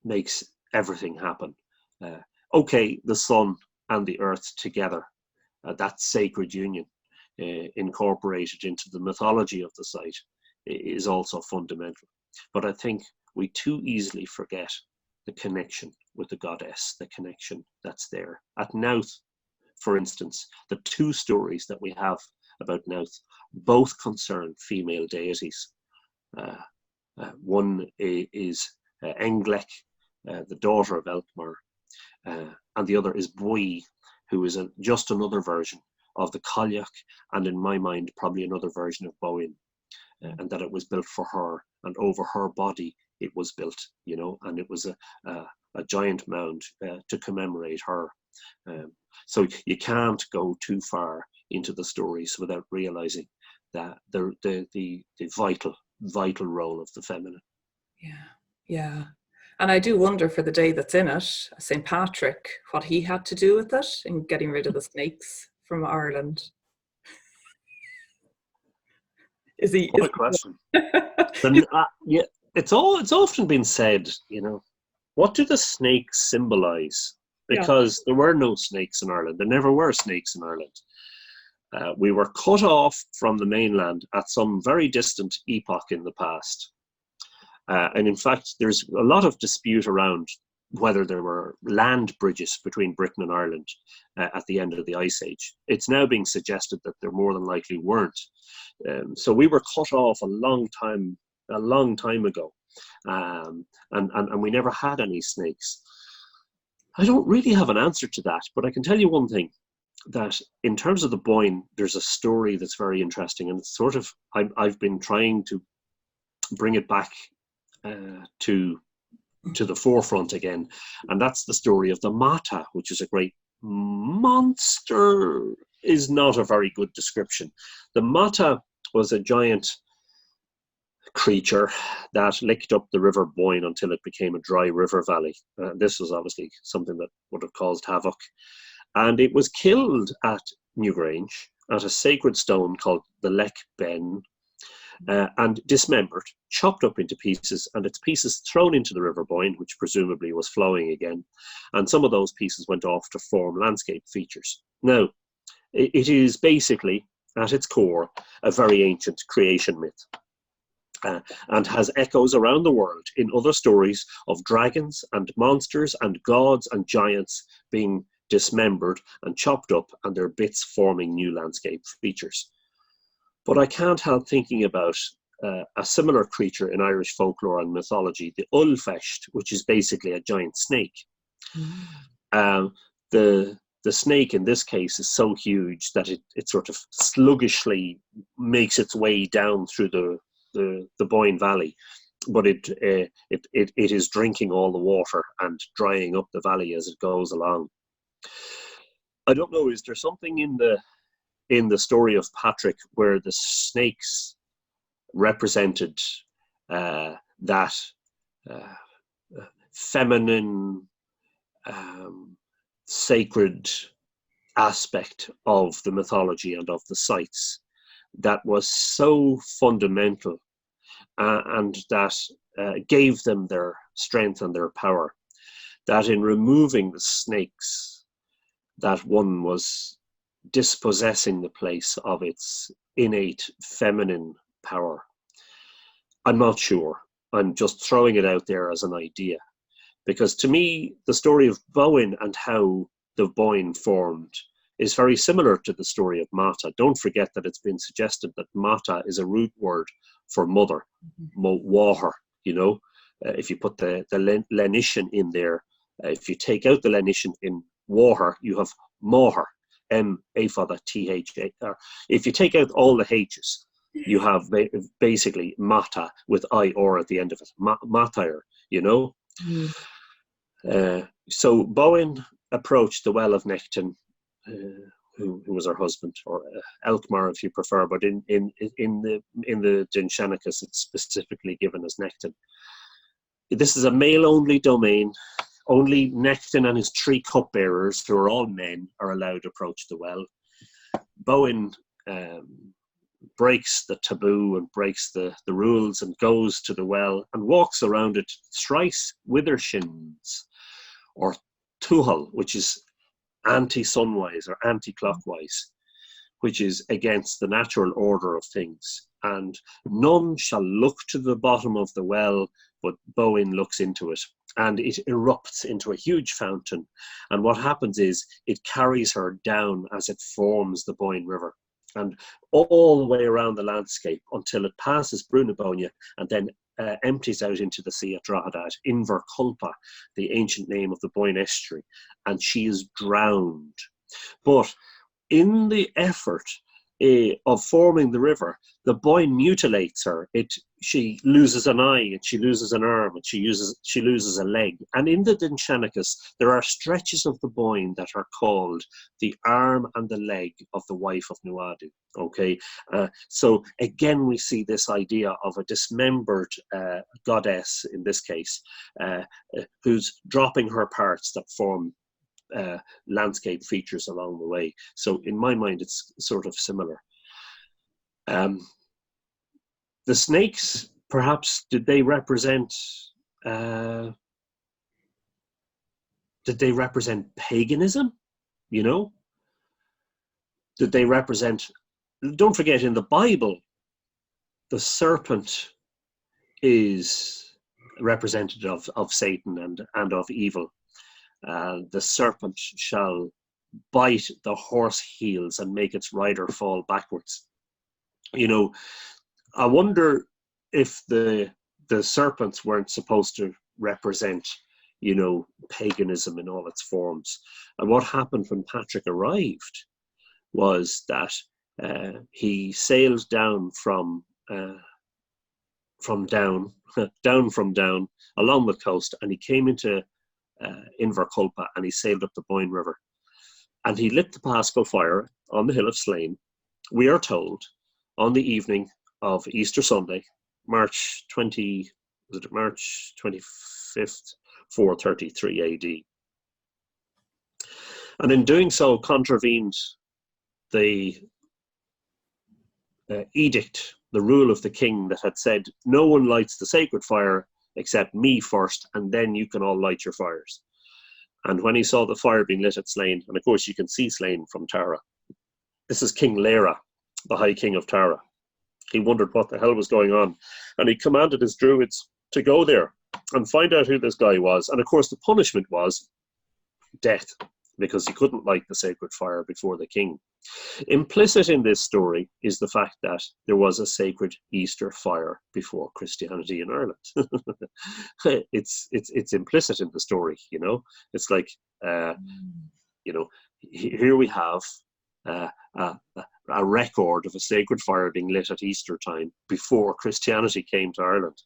S2: makes everything happen. Okay, the sun and the earth together, that sacred union incorporated into the mythology of the site is also fundamental. But I think we too easily forget the connection with the goddess, the connection that's there. At Knowth, for instance, the two stories that we have about Knowth both concern female deities. One is Englec, the daughter of Elkmar, and the other is Bui, who is just another version of the Cailleach, and in my mind, probably another version of Boyne, and that it was built for her, and over her body it was built, and it was a giant mound to commemorate her. So you can't go too far into the stories without realizing that the vital role of the feminine.
S1: Yeah. And I do wonder, for the day that's in it, St. Patrick, what he had to do with it in getting rid of the snakes from Ireland. Is he?
S2: What a question. Yeah, it's often been said, what do the snakes symbolize? Because there were no snakes in Ireland. There never were snakes in Ireland. We were cut off from the mainland at some very distant epoch in the past. And in fact, there's a lot of dispute around whether there were land bridges between Britain and Ireland at the end of the Ice Age. It's now being suggested that there more than likely weren't. So we were cut off a long time ago, and we never had any snakes. I don't really have an answer to that, but I can tell you one thing, that in terms of the Boyne, there's a story that's very interesting, and it's sort of, I've been trying to bring it back to the forefront again, and that's the story of the Mata, which is a great monster, is not a very good description. The Mata was a giant creature that licked up the River Boyne until it became a dry river valley. This was obviously something that would have caused havoc. And it was killed at Newgrange at a sacred stone called the Lech Ben, and dismembered, chopped up into pieces, and its pieces thrown into the River Boyne, which presumably was flowing again. And some of those pieces went off to form landscape features. Now, it is basically, at its core, a very ancient creation myth. And has echoes around the world in other stories of dragons and monsters and gods and giants being dismembered and chopped up, and their bits forming new landscape features. But I can't help thinking about a similar creature in Irish folklore and mythology, the Ulfecht, which is basically a giant snake. The snake in this case is so huge that it sort of sluggishly makes its way down through the Boyne Valley, but it is drinking all the water and drying up the valley as it goes along. I don't know, is there something in the story of Patrick where the snakes represented that feminine, sacred aspect of the mythology and of the sites that was so fundamental, and that gave them their strength and their power, that in removing the snakes, that one was dispossessing the place of its innate feminine power? I'm not sure. I'm just throwing it out there as an idea. Because to me, the story of Boyne and how the Boyne formed is very similar to the story of Mata. Don't forget that it's been suggested that Mata is a root word for mother, water, you know. If you put the Lenitian in there, if you take out the Lenitian in water, you have Moher, M-A for the T-H-A-R. If you take out all the H's, you have basically Mata with I-or at the end of it, Martyr, you know. So Boyne approached the well of Nectin, who was her husband, or Elkmar if you prefer, but in the Dinshanicus it's specifically given as Nectin. This is a male-only domain. Only Nectin and his 3 cupbearers, who are all men, are allowed to approach the well. Boyne breaks the taboo and breaks the rules and goes to the well and walks around it thrice withershins, or tuhal, which is anti-sunwise or anti-clockwise, which is against the natural order of things. And none shall look to the bottom of the well, but Boyne looks into it, and it erupts into a huge fountain. And what happens is it carries her down as it forms the Boyne River, and all the way around the landscape until it passes Brunabonia and then empties out into the sea at Drogheda, at Inver Culpa, the ancient name of the Boyne estuary, and she is drowned. But in the effort of forming the river, the Boyne mutilates her. She loses an eye, and she loses an arm, and she loses a leg. And in the Dinshanicus, there are stretches of the Boyne that are called the arm and the leg of the wife of Nuadu. Okay, so again we see this idea of a dismembered goddess, in this case, who's dropping her parts that form landscape features along the way. So in my mind, it's sort of similar. The snakes, perhaps, did they represent paganism? You know, did they represent? Don't forget, in the Bible, the serpent is representative of Satan and of evil. The serpent shall bite the horse heels and make its rider fall backwards. You know, I wonder if the serpents weren't supposed to represent, you know, paganism in all its forms. And what happened when Patrick arrived was that he sailed down from down along the coast, and he came into Inver Culpa, and he sailed up the Boyne River, and he lit the Paschal fire on the hill of Slane, we are told, on the evening of Easter Sunday, March 25th, 433 AD. And in doing so, contravened the edict, the rule of the king that had said, no one lights the sacred fire except me first, and then you can all light your fires. And when he saw the fire being lit at Slane, and of course you can see Slane from Tara, this is King Lera, the High King of Tara. He wondered what the hell was going on, and he commanded his druids to go there and find out who this guy was. And of course the punishment was death. because he couldn't light the sacred fire before the king. Implicit in this story is the fact that there was a sacred Easter fire before Christianity in Ireland. It's implicit in the story, you know. It's like, you know, here we have a record of a sacred fire being lit at Easter time before Christianity came to Ireland.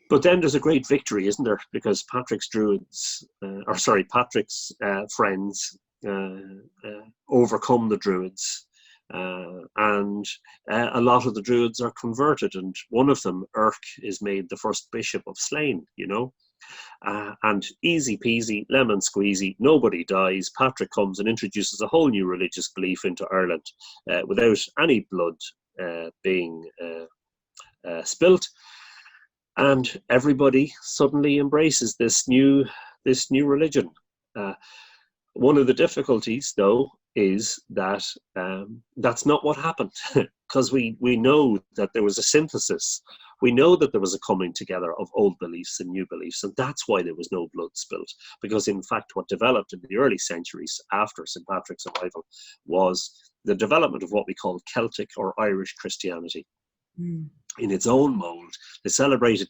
S2: But then there's a great victory, isn't there? Because Patrick's friends overcome the Druids, and a lot of the Druids are converted, and one of them, Erk, is made the first bishop of Slane, you know. And easy peasy, lemon squeezy, nobody dies. Patrick comes and introduces a whole new religious belief into Ireland without any blood being spilt. And everybody suddenly embraces this new religion. One of the difficulties, though, is that that's not what happened, because we know that there was a synthesis. We know that there was a coming together of old beliefs and new beliefs, and that's why there was no blood spilt. Because in fact, what developed in the early centuries after St. Patrick's arrival was the development of what we call Celtic or Irish Christianity. In its own mould. They celebrated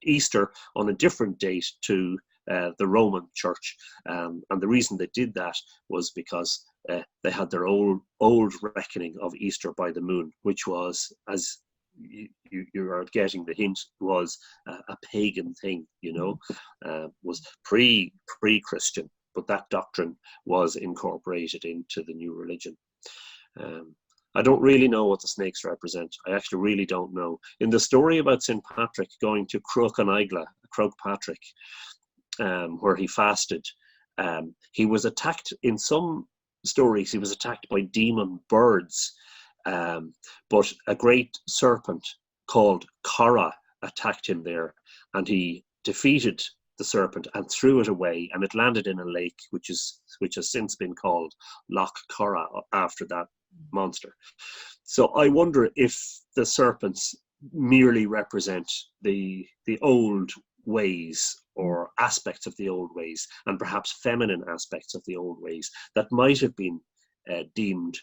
S2: Easter on a different date to the Roman Church, and the reason they did that was because they had their old reckoning of Easter by the moon, which was, as you are getting the hint, was a pagan thing, you know, was pre-Christian, but that doctrine was incorporated into the new religion. I don't really know what the snakes represent. I actually really don't know. In the story about St. Patrick going to Croagh Patrick, where he fasted, he was attacked. In some stories, he was attacked by demon birds, but a great serpent called Corra attacked him there, and he defeated the serpent and threw it away, and it landed in a lake, which has since been called Loch Corra after that monster. So I wonder if the serpents merely represent the old ways or aspects of the old ways, and perhaps feminine aspects of the old ways that might have been deemed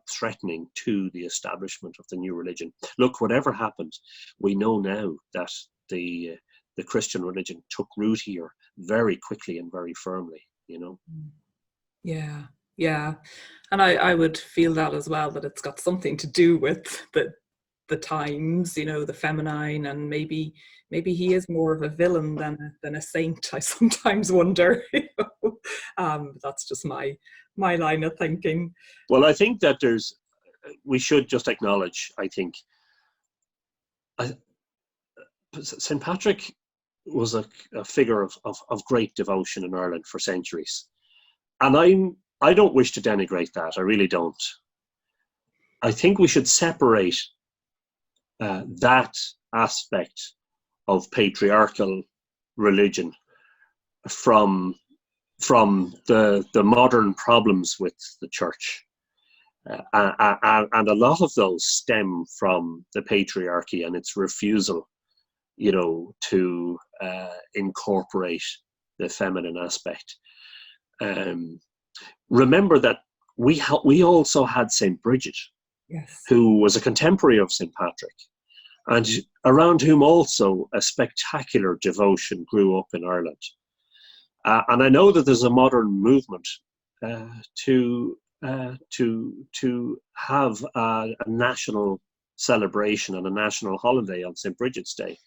S2: threatening to the establishment of the new religion. Look, whatever happened, we know now that the Christian religion took root here very quickly and very firmly, you know.
S1: Yeah. And I would feel that as well, that it's got something to do with the times, you know, the feminine, and maybe he is more of a villain than a saint. I sometimes wonder. You know? That's just my line of thinking.
S2: Well, I think that we should just acknowledge, I think, St. Patrick was a figure of great devotion in Ireland for centuries. And I don't wish to denigrate that. I really don't. I think we should separate that aspect of patriarchal religion from the modern problems with the church. And a lot of those stem from the patriarchy and its refusal, you know, to incorporate the feminine aspect. Remember that we also had St. Bridget,
S1: yes,
S2: who was a contemporary of St. Patrick, and around whom also a spectacular devotion grew up in Ireland. And I know that there's a modern movement to have a national celebration and a national holiday on St. Bridget's Day.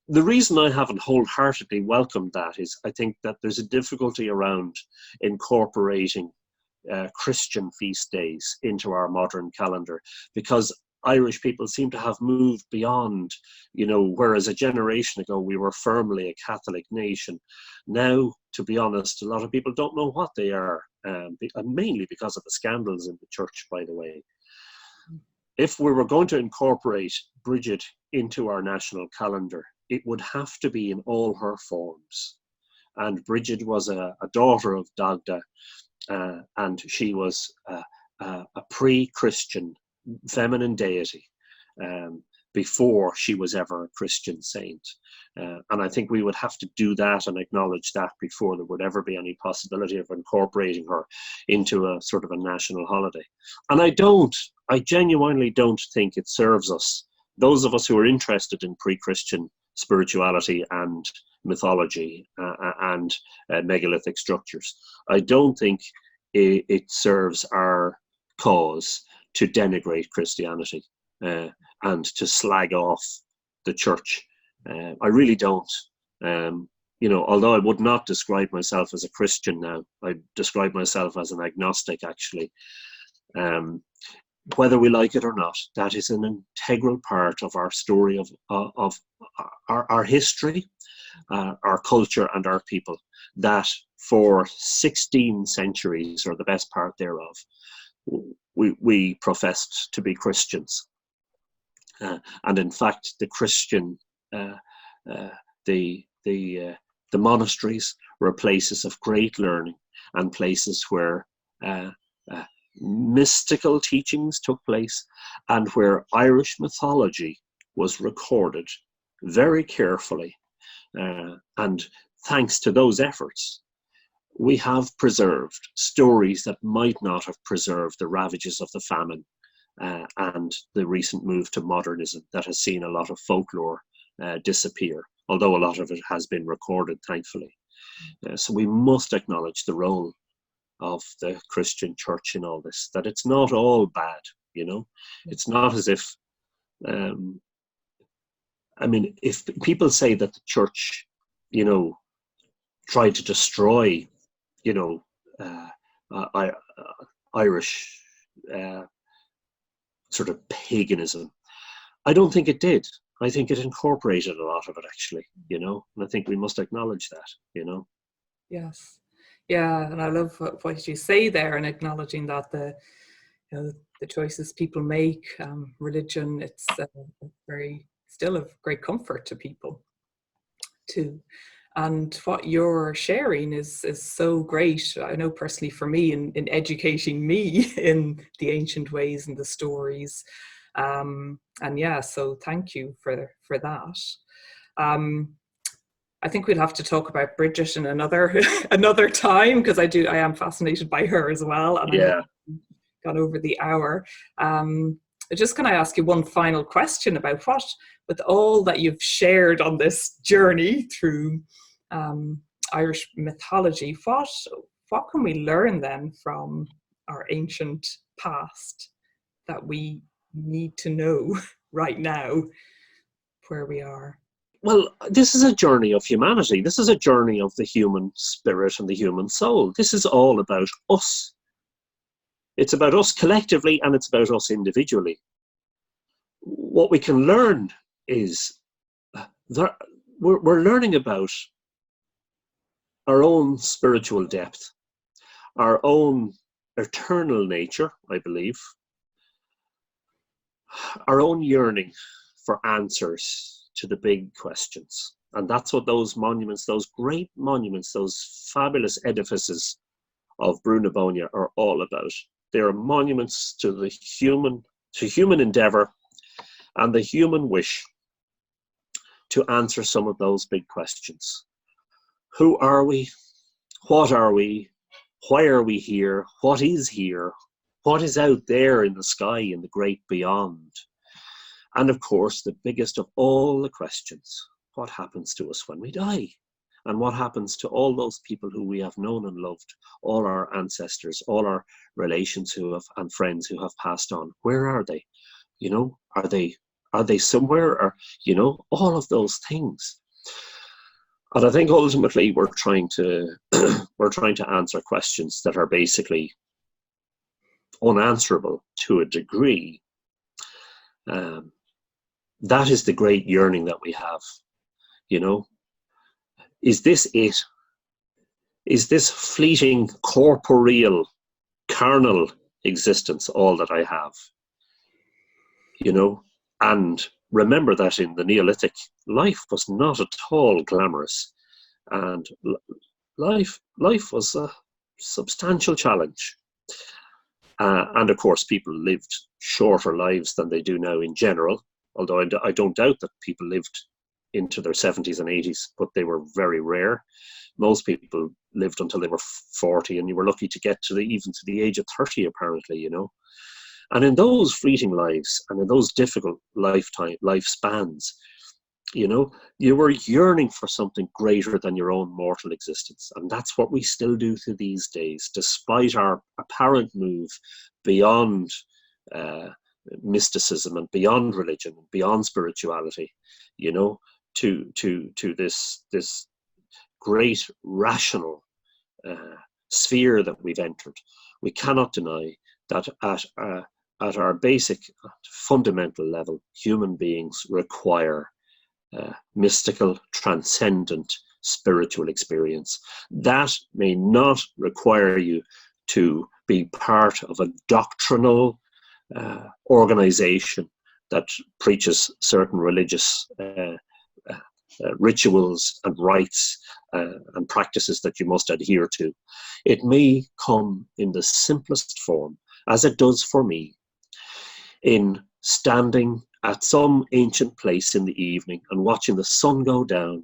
S2: The reason I haven't wholeheartedly welcomed that is I think that there's a difficulty around incorporating Christian feast days into our modern calendar, because Irish people seem to have moved beyond, you know, whereas a generation ago we were firmly a Catholic nation. Now, to be honest, a lot of people don't know what they are, mainly because of the scandals in the church, by the way. If we were going to incorporate Bridget into our national calendar, it would have to be in all her forms. And Bridget was a daughter of Dagda, and she was a pre-Christian feminine deity. before she was ever a Christian saint. And I think we would have to do that and acknowledge that before there would ever be any possibility of incorporating her into a sort of a national holiday. And I genuinely don't think it serves us, those of us who are interested in pre-Christian spirituality and mythology and megalithic structures. I don't think it serves our cause to denigrate Christianity and to slag off the church. I really don't. Although I would not describe myself as a Christian now, I describe myself as an agnostic, actually. Whether we like it or not, that is an integral part of our story, of our history, our culture, and our people, that for 16 centuries, or the best part thereof, we professed to be Christians. And in fact, the Christian, the monasteries were places of great learning and places where mystical teachings took place, and where Irish mythology was recorded very carefully. And thanks to those efforts, we have preserved stories that might not have preserved the ravages of the famine and the recent move to modernism that has seen a lot of folklore disappear, although a lot of it has been recorded, thankfully. So we must acknowledge the role of the Christian church in all this, that it's not all bad, It's not as if, if people say that the church, tried to destroy, Irish sort of paganism, I don't think it did. I think it incorporated a lot of it, actually, and I think we must acknowledge that,
S1: Yes. Yeah, and I love what you say there, and acknowledging that the choices people make, religion, it's very still of great comfort to people too. And what you're sharing is so great. I know personally for me, in educating me in the ancient ways and the stories. And yeah, so thank you for that. I think we'll have to talk about Bridget in another time, because I am fascinated by her as well. And
S2: yeah,
S1: I got over the hour. Just can I ask you one final question about what, with all that you've shared on this journey through Irish mythology, what can we learn then from our ancient past that we need to know right now where we are?
S2: Well, this is a journey of humanity. This is a journey of the human spirit and the human soul. This is all about us. It's about us collectively, and it's about us individually. What we can learn is that we're learning about our own spiritual depth, our own eternal nature, I believe, our own yearning for answers to the big questions. And that's what those monuments, those great monuments, those fabulous edifices of Brunabonia are all about. They are monuments to the human endeavor and the human wish to answer some of those big questions. Who are we? What are we? Why are we here? What is here? What is out there in the sky, in the great beyond? And of course, the biggest of all the questions, what happens to us when we die? And what happens to all those people who we have known and loved, all our ancestors, all our relations and friends who have passed on? Where are they? Are they somewhere? Or, all of those things. And I think ultimately we're trying to answer questions that are basically unanswerable to a degree. That is the great yearning that we have, Is this it? Is this fleeting, corporeal, carnal existence all that I have? And remember that in the Neolithic, life was not at all glamorous. And life was a substantial challenge. And of course, people lived shorter lives than they do now in general. although I don't doubt that people lived into their 70s and 80s, but they were very rare. Most people lived until they were 40, and you were lucky to get to even to the age of 30, apparently, you know. And in those fleeting lives and in those difficult lifespans, you know, you were yearning for something greater than your own mortal existence. And that's what we still do to these days, despite our apparent move beyond mysticism and beyond religion, beyond spirituality, you know, to this great rational sphere that we've entered. We cannot deny that at our basic fundamental level, human beings require mystical, transcendent, spiritual experience. That may not require you to be part of a doctrinal organization that preaches certain religious rituals and rites and practices that you must adhere to. It may come in the simplest form, as it does for me, in standing at some ancient place in the evening and watching the sun go down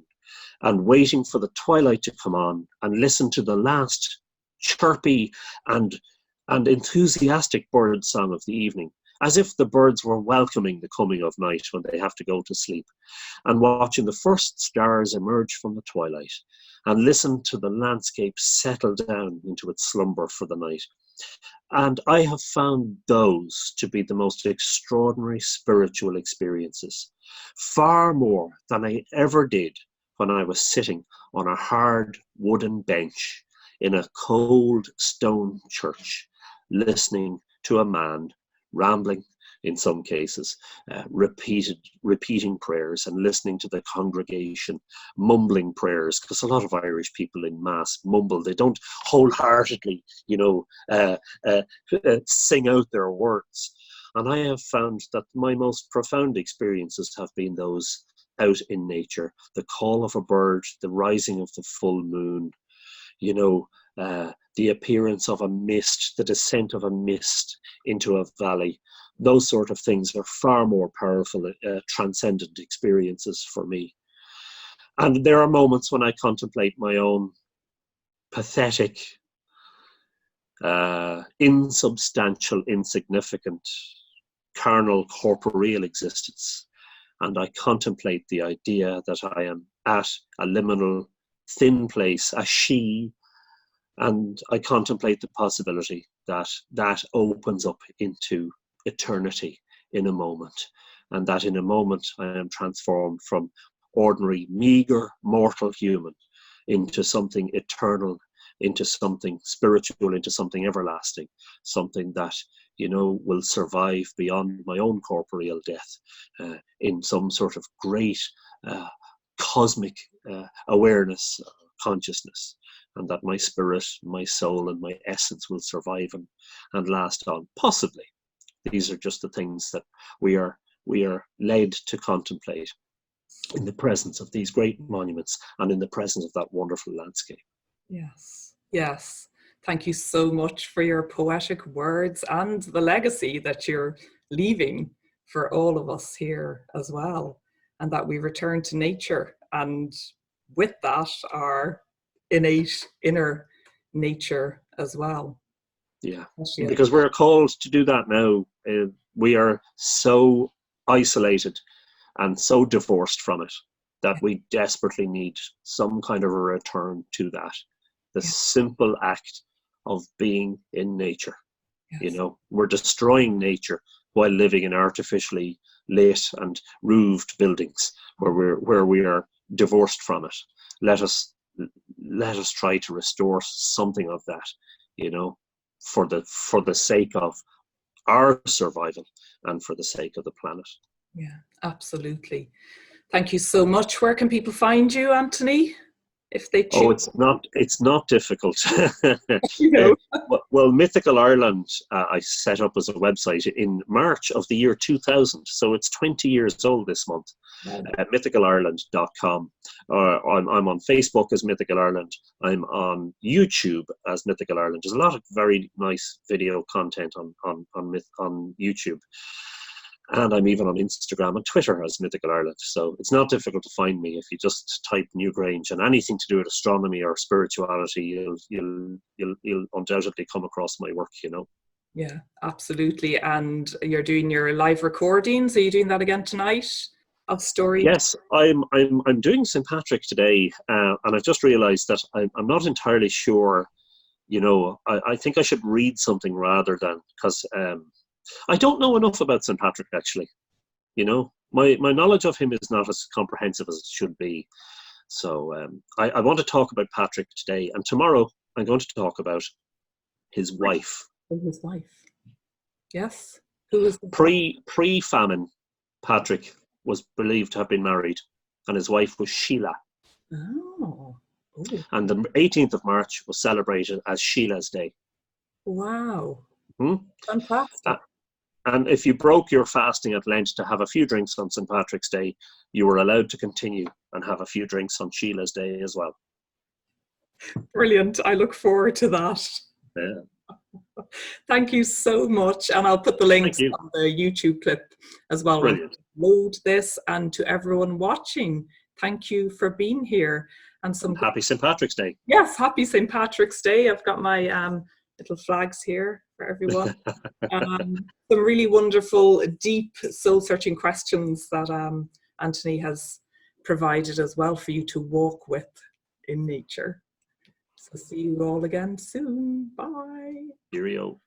S2: and waiting for the twilight to come on and listen to the last chirpy and enthusiastic bird song of the evening, as if the birds were welcoming the coming of night when they have to go to sleep, and watching the first stars emerge from the twilight and listen to the landscape settle down into its slumber for the night. And I have found those to be the most extraordinary spiritual experiences, far more than I ever did when I was sitting on a hard wooden bench in a cold stone church, listening to a man rambling in some cases, repeating prayers and listening to the congregation mumbling prayers, because a lot of Irish people in mass mumble. They don't wholeheartedly, sing out their words. And I have found that my most profound experiences have been those out in nature, the call of a bird, the rising of the full moon, the appearance of a mist, the descent of a mist into a valley. Those sort of things are far more powerful, transcendent experiences for me. And there are moments when I contemplate my own pathetic, insubstantial, insignificant, carnal, corporeal existence. And I contemplate the idea that I am at a liminal, thin place, a she, and I contemplate the possibility that that opens up into eternity in a moment, and that in a moment I am transformed from ordinary, meager, mortal human into something eternal, into something spiritual, into something everlasting, something that, will survive beyond my own corporeal death, in some sort of great cosmic awareness, consciousness, and that my spirit, my soul, and my essence will survive and last on. Possibly. These are just the things that we are led to contemplate in the presence of these great monuments and in the presence of that wonderful landscape.
S1: Yes. Thank you so much for your poetic words and the legacy that you're leaving for all of us here as well, and that we return to nature, and with that our innate inner nature as well.
S2: Yeah, because we're called to do that now. We are so isolated and so divorced from it that we desperately need some kind of a return to that. The simple act of being in nature. Yes. We're destroying nature while living in artificially lit and roofed buildings where we are divorced from it. Let us try to restore something of that, for the sake of our survival and for the sake of the planet.
S1: Yeah, absolutely. Thank you so much. Where can people find you, Anthony? If they choose?
S2: It's not difficult. Well, Mythical Ireland, I set up as a website in March of the year 2000, so it's 20 years old this month. At mythicalireland.com. I'm on Facebook as Mythical Ireland. I'm on YouTube as Mythical Ireland. There's a lot of very nice video content on YouTube. And I'm even on Instagram and Twitter as Mythical Ireland. So it's not difficult to find me if you just type Newgrange and anything to do with astronomy or spirituality, you'll undoubtedly come across my work, you know.
S1: Yeah, absolutely. And you're doing your live recordings. Are you doing that again tonight of story?
S2: Yes, I'm doing St. Patrick today, and I've just realised that I'm not entirely sure. You know, I think I should read something rather than, because I don't know enough about St. Patrick, actually. You know, my knowledge of him is not as comprehensive as it should be. So I want to talk about Patrick today, and tomorrow I'm going to talk about his wife.
S1: His wife. Yes. Who was the
S2: Pre-famine, Patrick was believed to have been married, and his wife was Sheila.
S1: Oh. Ooh.
S2: And the 18th of March was celebrated as Sheila's Day.
S1: Wow. Fantastic.
S2: And if you broke your fasting at Lent to have a few drinks on St. Patrick's Day, you were allowed to continue and have a few drinks on Sheila's Day as well.
S1: Brilliant. I look forward to that.
S2: Yeah.
S1: Thank you so much. And I'll put the links on the YouTube clip as well.
S2: Brilliant.
S1: Load this, and to everyone watching, thank you for being here. And
S2: Happy St. Patrick's Day.
S1: Yes, happy St. Patrick's Day. I've got my little flags here for everyone. Some really wonderful, deep, soul-searching questions that Anthony has provided as well for you to walk with in nature. So see you all again soon. Bye.
S2: Cheerio.